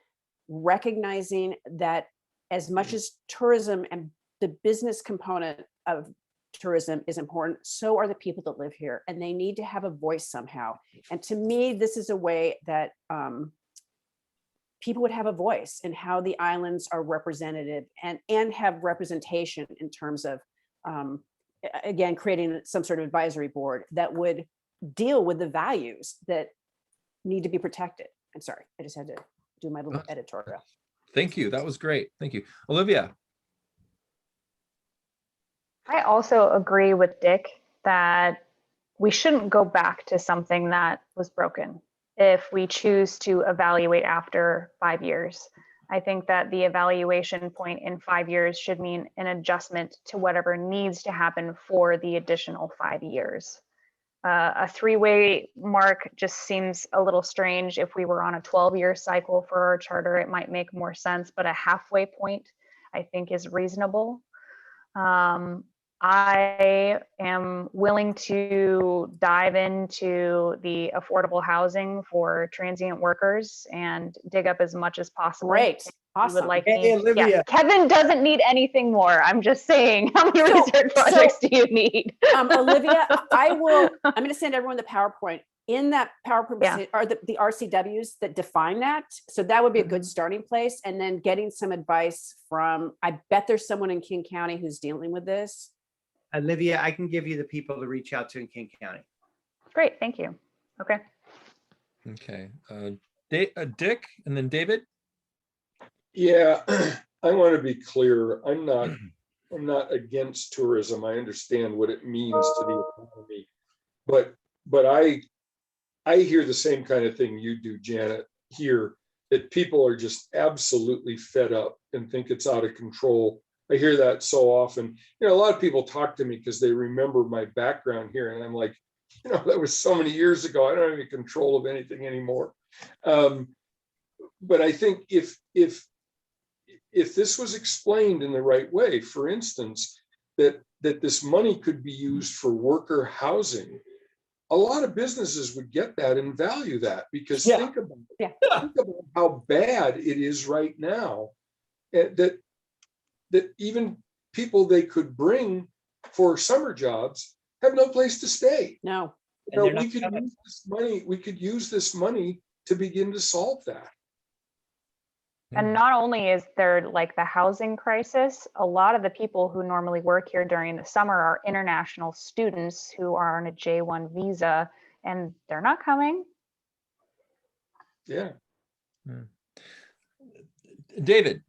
recognizing that as much as tourism and the business component of tourism is important, so are the people that live here, and they need to have a voice somehow. And to me, this is a way that people would have a voice in how the islands are represented and have representation in terms of, again, creating some sort of advisory board that would deal with the values that need to be protected. I'm sorry, I just had to do my little editorial. Thank you. That was great. Thank you. Olivia. I also agree with Dick that we shouldn't go back to something that was broken if we choose to evaluate after 5 years. I think that the evaluation point in 5 years should mean an adjustment to whatever needs to happen for the additional 5 years. A 3-way mark just seems a little strange. If we were on a 12-year cycle for our charter, it might make more sense, but a halfway point I think is reasonable. I am willing to dive into the affordable housing for transient workers and dig up as much as possible. Great. Awesome. Would like Hey, Olivia. Yeah. Kevin doesn't need anything more. I'm just saying, how many research projects do you need? Olivia, I'm going to send everyone the PowerPoint. In that PowerPoint are the RCWs that define that. So that would be a good starting place. And then getting some advice from, I bet there's someone in King County who's dealing with this. Olivia, I can give you the people to reach out to in King County. Great, thank you. Okay. Okay. Dick and then David. Yeah, I want to be clear. I'm not against tourism. I understand what it means to the economy, but I hear the same kind of thing you do, Janet, here, that people are just absolutely fed up and think it's out of control. I hear that so often. A lot of people talk to me because they remember my background here, and I'm like, that was so many years ago. I don't have any control of anything anymore. But I think if this was explained in the right way, for instance, that this money could be used for worker housing, a lot of businesses would get that and value that, because think about how bad it is right now, that even people they could bring for summer jobs have no place to stay. No. We could use this money. We could use this money to begin to solve that. And not only is there like the housing crisis, a lot of the people who normally work here during the summer are international students who are on a J1 visa, and they're not coming. Yeah. David.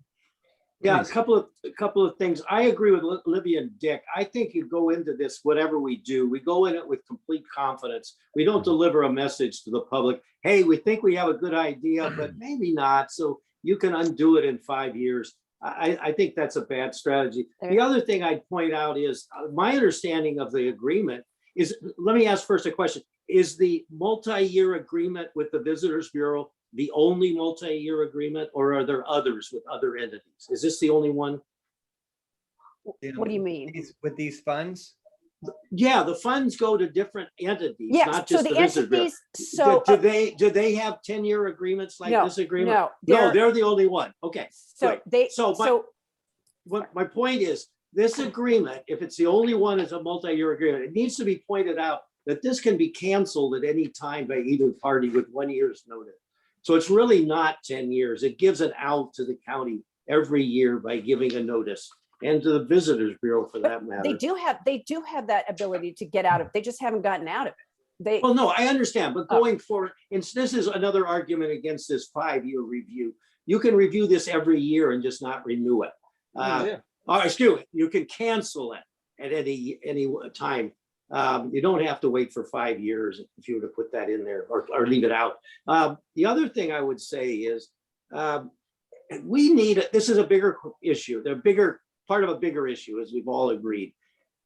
Yeah, Please. a couple of things. I agree with Libby and Dick. I think you go into this, whatever we do, we go in it with complete confidence. We don't deliver a message to the public. Hey, we think we have a good idea, but maybe not. So you can undo it in 5 years. I think that's a bad strategy. The other thing I'd point out is my understanding of the agreement is, let me ask first a question. Is the multi-year agreement with the Visitors Bureau the only multi-year agreement, or are there others with other entities? Is this the only one? What do you mean? With these funds? Yeah, the funds go to different entities, Yes, not so just the the Visitors Bureau. entities, so. Do they have 10-year agreements like No, this agreement? no, No, they're the only one. Okay. So good. they, So what my point is, this agreement, if it's the only one, is a multi-year agreement. It needs to be pointed out that this can be canceled at any time by either party with 1 year's notice. So it's really not 10 years. It gives an out to the county every year by giving a notice, and to the Visitors Bureau for that matter. they do have that ability to get out of, they just haven't gotten out of it. Well, no, I understand, but going forward, and this is another argument against this 5-year review. You can review this every year and just not renew it. Or excuse me, you can cancel it at any time. You don't have to wait for 5 years if you were to put that in there, or leave it out. The other thing I would say is we need, this is a bigger issue. They're bigger, part of a bigger issue, as we've all agreed.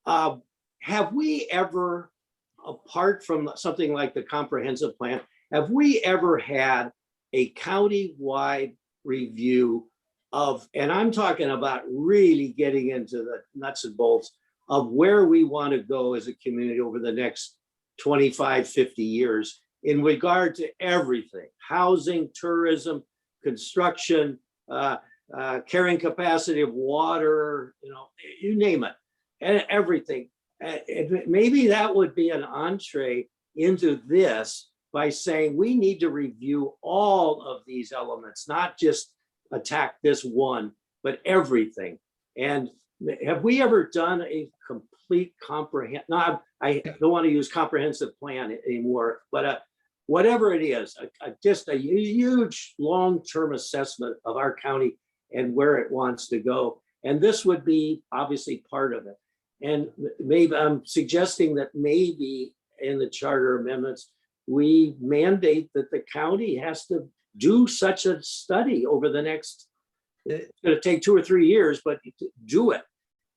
Have we ever, apart from something like the comprehensive plan, have we ever had a county-wide review of, and I'm talking about really getting into the nuts and bolts of where we want to go as a community over the next 25, 50 years in regard to everything: housing, tourism, construction, carrying capacity of water, you name it, and everything. Maybe that would be an entree into this by saying we need to review all of these elements, not just attack this one, but everything. And have we ever done a complete comprehensive, no, I don't want to use comprehensive plan anymore, but whatever it is, just a huge long-term assessment of our county and where it wants to go. And this would be obviously part of it. And maybe I'm suggesting that maybe in the charter amendments, we mandate that the county has to do such a study over the next, it's going to take 2 or 3 years, but do it.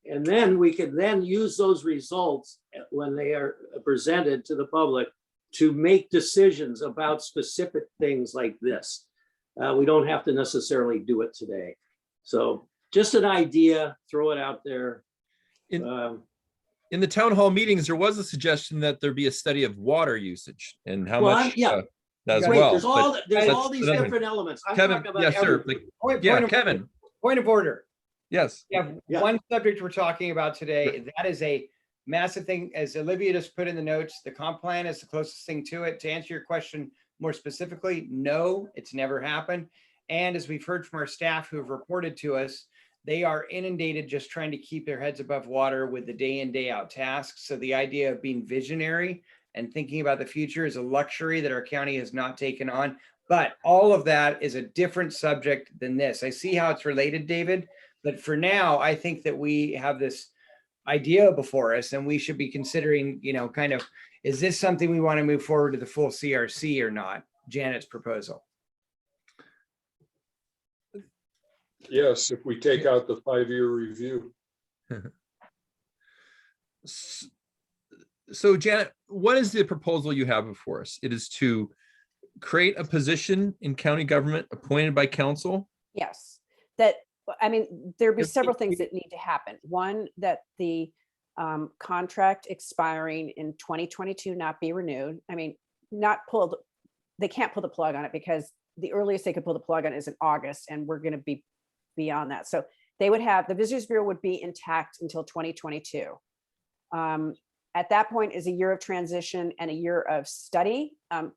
And then we can then use those results when they are presented to the public to make decisions about specific things like this. We don't have to necessarily do it today. So just an idea, throw it out there. In the town hall meetings, there was a suggestion that there be a study of water usage and how Well, much yeah. as Great, well. there's all these that's- different elements. I'm Kevin, talking about yes, sir. everything. Kevin, Point of order. yes. Yeah, one subject we're talking about today, that is a massive thing. As Olivia just put in the notes, the comp plan is the closest thing to it. To answer your question more specifically, no, it's never happened. And as we've heard from our staff who have reported to us, they are inundated just trying to keep their heads above water with the day in, day out tasks. So the idea of being visionary and thinking about the future is a luxury that our county has not taken on. But all of that is a different subject than this. I see how it's related, David. But for now, I think that we have this idea before us and we should be considering, kind of, is this something we want to move forward to the full CRC or not? Janet's proposal. Yes, if we take out the 5-year review. So Janet, what is the proposal you have before us? It is to create a position in county government appointed by council? Yes, there'd be several things that need to happen. One, that the contract expiring in 2022 not be renewed. Not pulled, they can't pull the plug on it because the earliest they could pull the plug on it is in August, and we're going to be beyond that. So they would have, the Visitors Bureau would be intact until 2022. At that point is a year of transition and a year of study and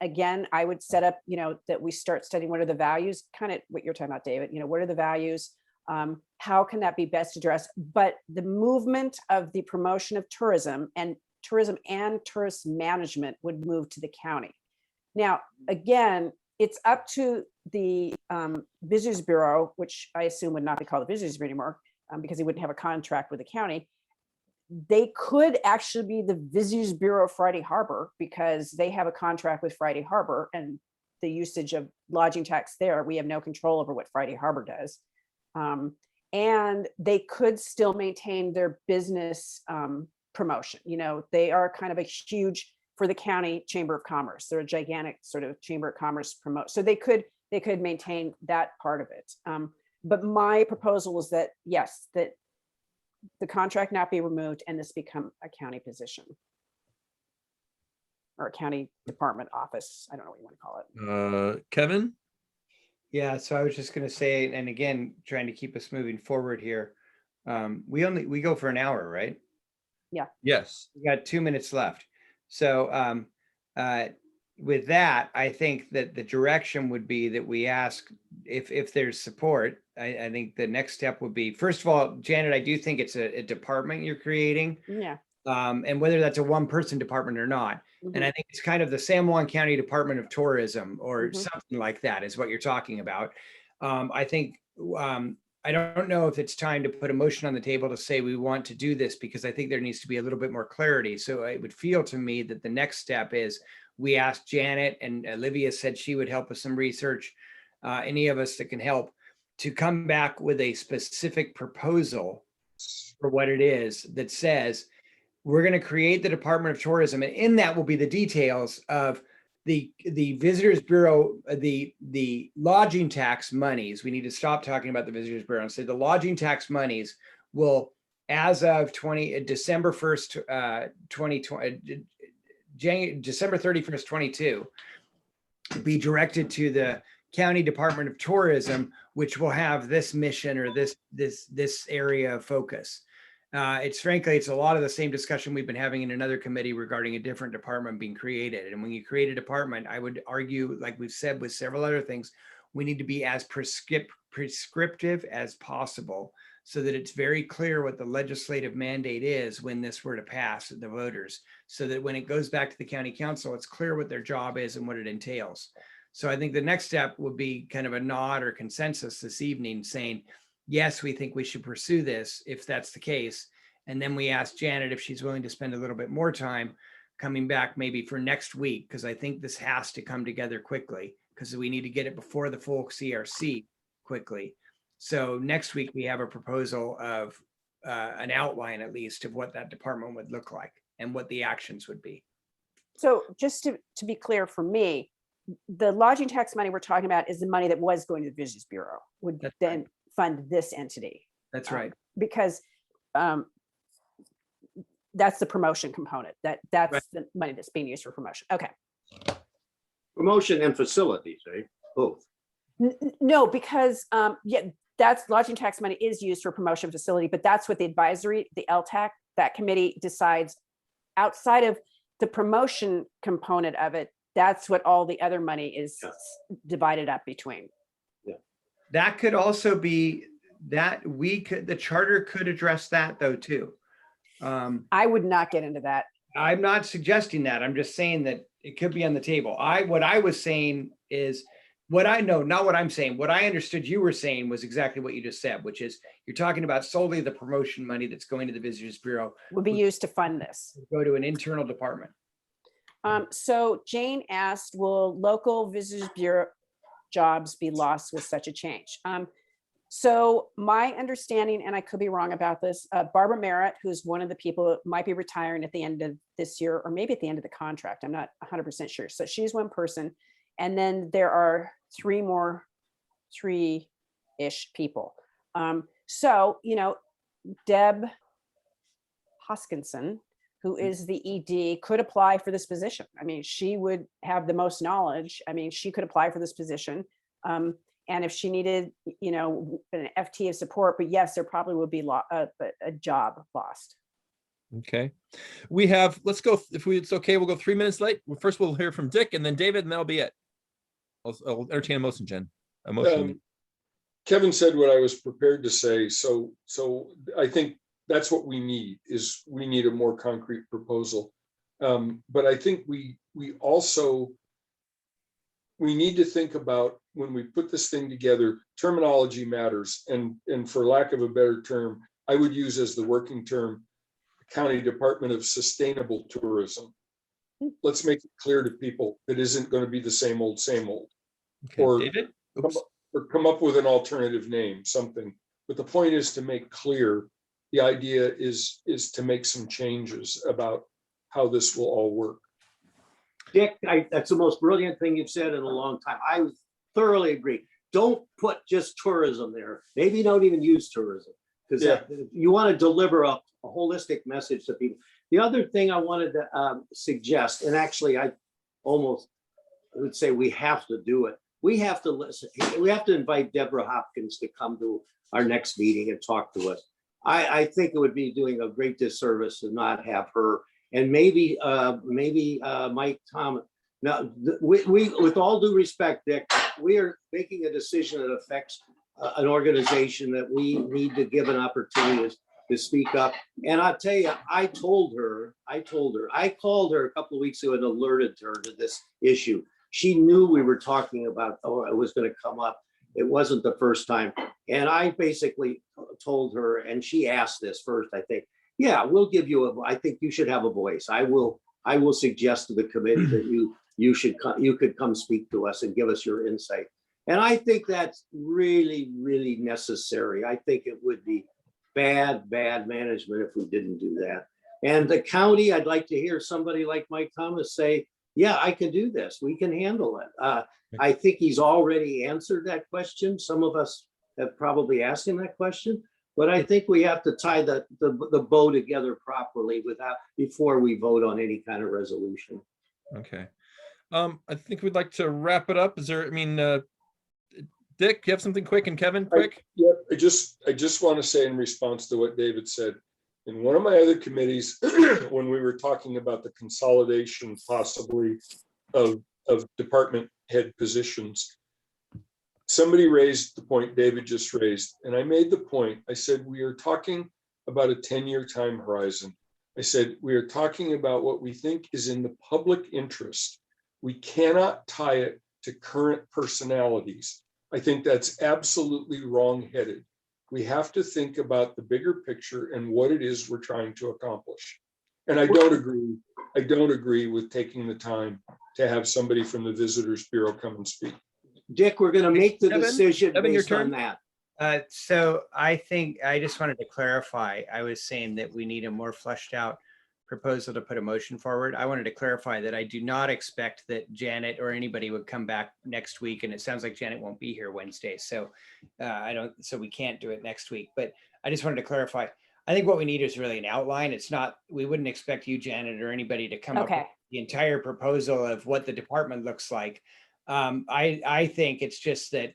again, I would set up, that we start studying what are the values, kind of what you're talking about, David, what are the values? How can that be best addressed? But the movement of the promotion of tourism and tourist management would move to the county. Now, again, it's up to the Visitors Bureau, which I assume would not be called the Visitors Bureau anymore, because he wouldn't have a contract with the county. They could actually be the Visitors Bureau of Friday Harbor, because they have a contract with Friday Harbor, and the usage of lodging tax there, we have no control over what Friday Harbor does. And they could still maintain their business promotion. You know, they are kind of a huge, for the county chamber of commerce, they're a gigantic sort of chamber of commerce promote. So they could maintain that part of it. But my proposal is that, yes, that the contract not be removed and this become a county position. Or a county department office. I don't know what you want to call it. Kevin? Yeah, so I was just going to say, and again, trying to keep us moving forward here. We go for an hour, right? Yes. We got 2 minutes left. So with that, I think that the direction would be that we ask if there's support. I think the next step would be, first of all, Janet, I do think it's a department you're creating. Yeah. And whether that's a one-person department or not. And I think it's kind of the San Juan County Department of Tourism or something like that is what you're talking about. I think, I don't know if it's time to put a motion on the table to say we want to do this, because I think there needs to be a little bit more clarity. So it would feel to me that the next step is we ask Janet, and Olivia said she would help with some research, any of us that can help, to come back with a specific proposal for what it is that says, we're going to create the Department of Tourism, and in that will be the details of the Visitors Bureau, the lodging tax monies. We need to stop talking about the Visitors Bureau and say the lodging tax monies will, as of December 1st, 2020, December 31st, 22, be directed to the County Department of Tourism, which will have this mission or this area of focus. It's a lot of the same discussion we've been having in another committee regarding a different department being created. And when you create a department, I would argue, like we've said with several other things, we need to be as prescriptive as possible so that it's very clear what the legislative mandate is when this were to pass the voters, so that when it goes back to the county council, it's clear what their job is and what it entails. So I think the next step would be kind of a nod or consensus this evening saying, yes, we think we should pursue this if that's the case. And then we ask Janet if she's willing to spend a little bit more time coming back maybe for next week, because I think this has to come together quickly because we need to get it before the full CRC quickly. So next week we have a proposal of an outline at least of what that department would look like and what the actions would be. So just to be clear for me, the lodging tax money we're talking about is the money that was going to the Visitors Bureau, would That's then fund this entity. That's right. Because that's the promotion component. That's Right. the money that's being used for promotion. Okay. Promotion and facilities, right? Both. No, because that's lodging tax money is used for promotion facility, but that's what the advisory, the LTAC, that committee decides outside of the promotion component of it. That's what all the other money is divided up between. That could also be that the charter could address that though too. I would not get into that. I'm not suggesting that. I'm just saying that it could be on the table. What I was saying is what I know, not what I'm saying. What I understood you were saying was exactly what you just said, which is you're talking about solely the promotion money that's going to the Visitors Bureau Would be used to fund this. go to an internal department. So Jane asked, will local Visitors Bureau jobs be lost with such a change? So my understanding, and I could be wrong about this, Barbara Merritt, who's one of the people that might be retiring at the end of this year, or maybe at the end of the contract, I'm not 100% sure. So she's one person. And then there are three-ish people. So, Deb Hoskinson, who is the ED, could apply for this position. I mean, she would have the most knowledge. I mean, she could apply for this position. And if she needed, an FT of support, but yes, there probably would be a job lost. Okay. Let's go, it's okay, we'll go 3 minutes late. First, we'll hear from Dick and then David, and that'll be it. I'll entertain a motion, Jen. A motion. Kevin said what I was prepared to say. So I think that's what we need, is we need a more concrete proposal. But I think we also we need to think about when we put this thing together, terminology matters. And for lack of a better term, I would use as the working term, County Department of Sustainable Tourism. Let's make it clear to people that isn't going to be the same old, Okay, or David? or come up with an alternative name, something. But the point is to make clear, the idea is to make some changes about how this will all work. Dick, that's the most brilliant thing you've said in a long time. I thoroughly agree. Don't put just tourism there. Maybe don't even use tourism, because you want to deliver a holistic message to people. The other thing I wanted to suggest, and actually I would say we have to do it. We have to listen. We have to invite Deborah Hopkins to come to our next meeting and talk to us. I think it would be doing a great disservice to not have her. And maybe Mike Thomas. Now, we with all due respect, Dick, we are making a decision that affects an organization that we need to give an opportunity to speak up. And I'll tell you, I called her a couple of weeks ago and alerted her to this issue. She knew we were talking about, it was going to come up. It wasn't the first time. And I basically told her, and she asked this first, I think, yeah, we'll give you I think you should have a voice. I will suggest to the committee that you could come speak to us and give us your insight. And I think that's really, really necessary. I think it would be bad management if we didn't do that. And the county, I'd like to hear somebody like Mike Thomas say, yeah, I can do this. We can handle it. I think he's already answered that question. Some of us have probably asked him that question. But I think we have to tie the bow together properly before we vote on any kind of resolution. Okay. I think we'd like to wrap it up. Is there, Dick, you have something quick, and Kevin, quick? I just want to say in response to what David said, in one of my other committees, when we were talking about the consolidation possibly of department head positions, somebody raised the point David just raised, and I made the point. I said, we are talking about a 10-year time horizon. I said, we are talking about what we think is in the public interest. We cannot tie it to current personalities. I think that's absolutely wrong-headed. We have to think about the bigger picture and what it is we're trying to accomplish. And I don't agree with taking the time to have somebody from the Visitors Bureau come and speak. Dick, we're going to make the decision Evan, based on that. So I think I just wanted to clarify. I was saying that we need a more fleshed out proposal to put a motion forward. I wanted to clarify that I do not expect that Janet or anybody would come back next week. And it sounds like Janet won't be here Wednesday. So so we can't do it next week. But I just wanted to clarify. I think what we need is really an outline. It's not, we wouldn't expect you, Janet, or anybody to come up with the entire proposal of what the department looks like. I think it's just that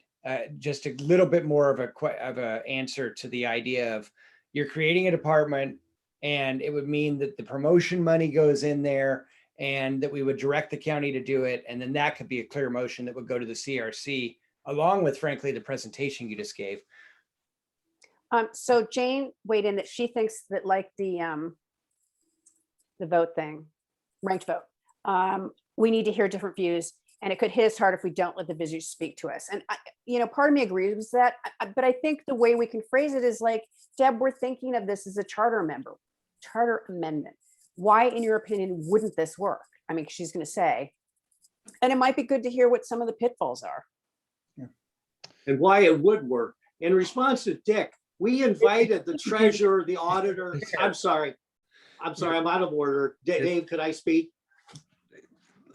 just a little bit more of a answer to the idea of you're creating a department, and it would mean that the promotion money goes in there, and that we would direct the county to do it, and then that could be a clear motion that would go to the CRC, along with, frankly, the presentation you just gave. So Jane weighed in that she thinks that, like the vote thing, ranked vote, we need to hear different views. And it could hit us hard if we don't let the visitors speak to us. And, part of me agrees with that. But I think the way we can phrase it is like, Deb, we're thinking of this as a charter amendment. Why, in your opinion, wouldn't this work? I mean, she's going to say, and it might be good to hear what some of the pitfalls are. Yeah. And why it would work. In response to Dick, we invited the treasurer, the auditor. I'm sorry, I'm out of order. Dave, could I speak?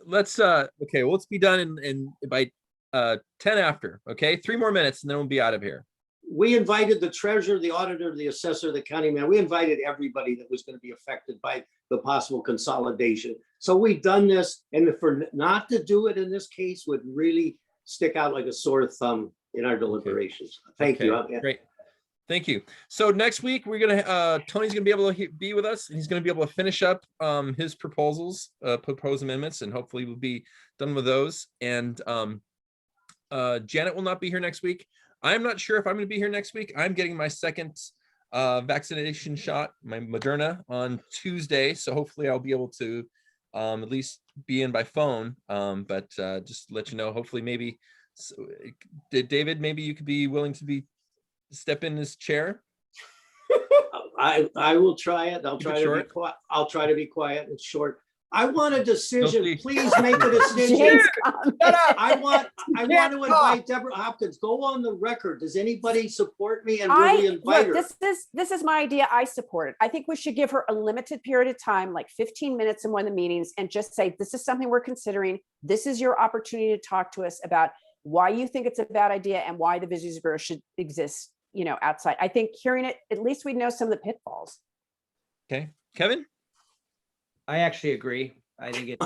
Let's okay, well, let's be done in by 10 after. Okay, 3 more minutes and then we'll be out of here. We invited the treasurer, the auditor, the assessor, the county man. We invited everybody that was going to be affected by the possible consolidation. So we've done this, and for not to do it in this case would really stick out like a sore thumb in our deliberations. Thank you. Great. Thank you. So next week we're gonna Tony's gonna be able to be with us, and he's gonna be able to finish up his proposals, proposed amendments, and hopefully we'll be done with those. And Janet will not be here next week. I'm not sure if I'm gonna be here next week. I'm getting my second vaccination shot, my Moderna, on Tuesday, so hopefully I'll be able to at least be in by phone. But just to let you know, hopefully maybe, David, maybe you could be willing to step in as chair. I will try it. I'll Keep it try to be short. quiet. I'll try to be quiet and short. I want a decision. please. Please make a decision. James, comment. I want to invite Deborah Hopkins. Go on the record. Does anybody support me and will we invite her? This is my idea. I support it. I think we should give her a limited period of time, like 15 minutes in one of the meetings, and just say, this is something we're considering. This is your opportunity to talk to us about why you think it's a bad idea and why the Visitors Bureau should exist, outside. I think hearing it, at least we know some of the pitfalls. Okay, Kevin? I actually agree. I think it's,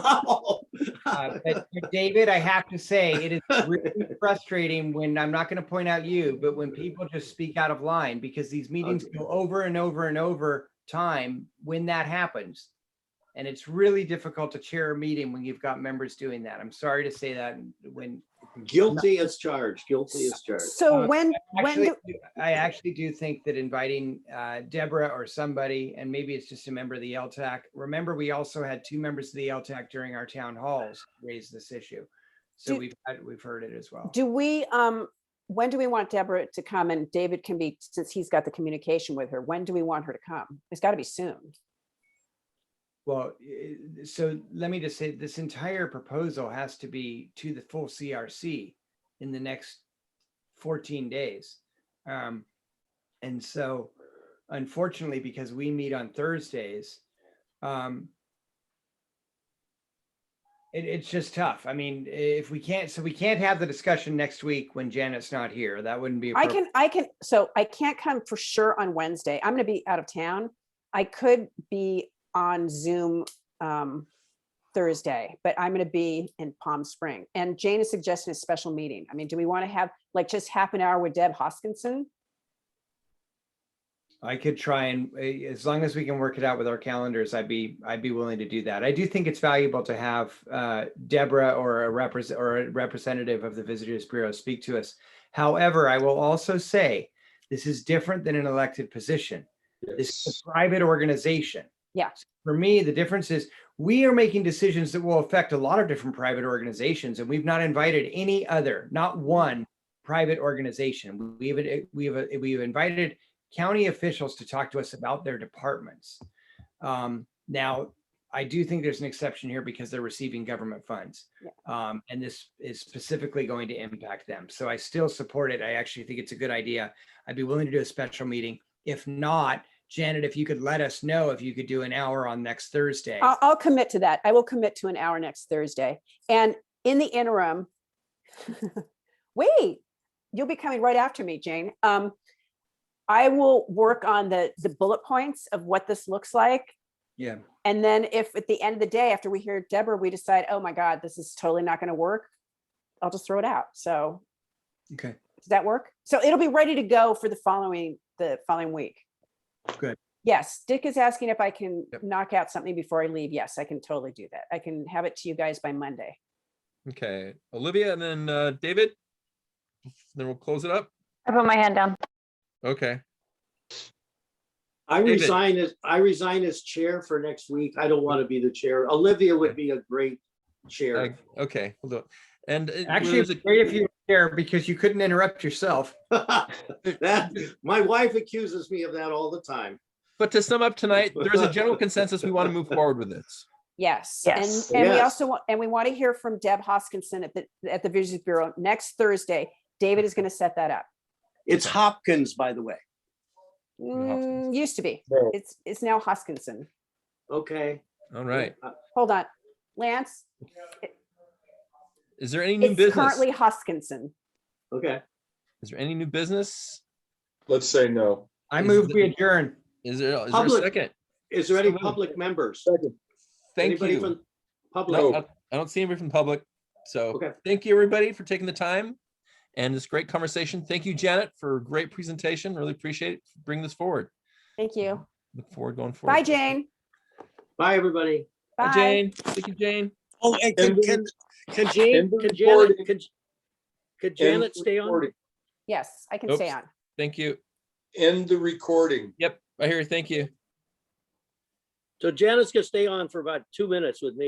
but David, I have to say, it is really frustrating when, I'm not going to point out you, but when people just speak out of line, because these meetings go over and over and over time when that happens. And it's really difficult to chair a meeting when you've got members doing that. I'm sorry to say that when Guilty as charged. Guilty as charged. So I actually do think that inviting Deborah or somebody, and maybe it's just a member of the LTAC. Remember, we also had 2 members of the LTAC during our town halls raise this issue. So we've heard it as well. do we, when do we want Deborah to come? And David can be, since he's got the communication with her, when do we want her to come? It's got to be soon. Well, so let me just say, this entire proposal has to be to the full CRC in the next 14 days. And so unfortunately, because we meet on Thursdays, it's just tough. I mean, if we can't have the discussion next week when Janet's not here. That wouldn't be appropriate. So I can't come for sure on Wednesday. I'm going to be out of town. I could be on Zoom Thursday, but I'm going to be in Palm Spring. And Jane is suggesting a special meeting. I mean, do we want to have like just half an hour with Deb Hoskinson? I could try, and as long as we can work it out with our calendars, I'd be willing to do that. I do think it's valuable to have Deborah or a representative of the Visitors Bureau speak to us. However, I will also say this is different than an elected position. Yes. This is a private organization. Yeah. For me, the difference is we are making decisions that will affect a lot of different private organizations, and we've not invited any other, not one private organization. We've invited county officials to talk to us about their departments. Now, I do think there's an exception here because they're receiving government funds. Yeah. And this is specifically going to impact them. So I still support it. I actually think it's a good idea. I'd be willing to do a special meeting. If not, Janet, if you could let us know if you could do an hour on next Thursday. I'll commit to that. I will commit to an hour next Thursday. And in the interim, wait, you'll be coming right after me, Jane. I will work on the bullet points of what this looks like. Yeah. And then if at the end of the day, after we hear Deborah, we decide, oh my God, this is totally not going to work, I'll just throw it out. So okay. Does that work? So it'll be ready to go for the following week. Good. Yes, Dick is asking if I can knock out something before I leave. Yes, I can totally do that. I can have it to you guys by Monday. Okay, Olivia, and then David. Then we'll close it up. I put my hand down. Okay. I resign as chair for next week. I don't want to be the chair. Olivia would be a great chair. Okay, we'll do it. And actually, it's great if you were there because you couldn't interrupt yourself. My wife accuses me of that all the time. But to sum up tonight, there's a general consensus. We want to move forward with this. Yes. Yes. And we also want to hear from Deb Hoskinson at the Visitors Bureau next Thursday. David is going to set that up. It's Hopkins, by the way. Used to be. No. It's now Hoskinson. Okay. All right. Hold on, Lance. Is there any new It's business? currently Hoskinson. Okay. Is there any new business? Let's say no. I move we adjourn. Is there a Public. second? Is there any public members? Thank Anybody you. from public? No, I don't see anybody from public. So Okay. thank you, everybody, for taking the time and this great conversation. Thank you, Janet, for a great presentation. Really appreciate it. Bring this forward. Thank you. Look forward going forward. Bye, Jane. Bye, everybody. Bye, Jane. Thank you, Jane. Oh, and can Janet stay on? Yes, I can Oops. stay on. Thank you. End the recording. Yep, I hear you. Thank you. So Janet's gonna stay on for about 2 minutes with me.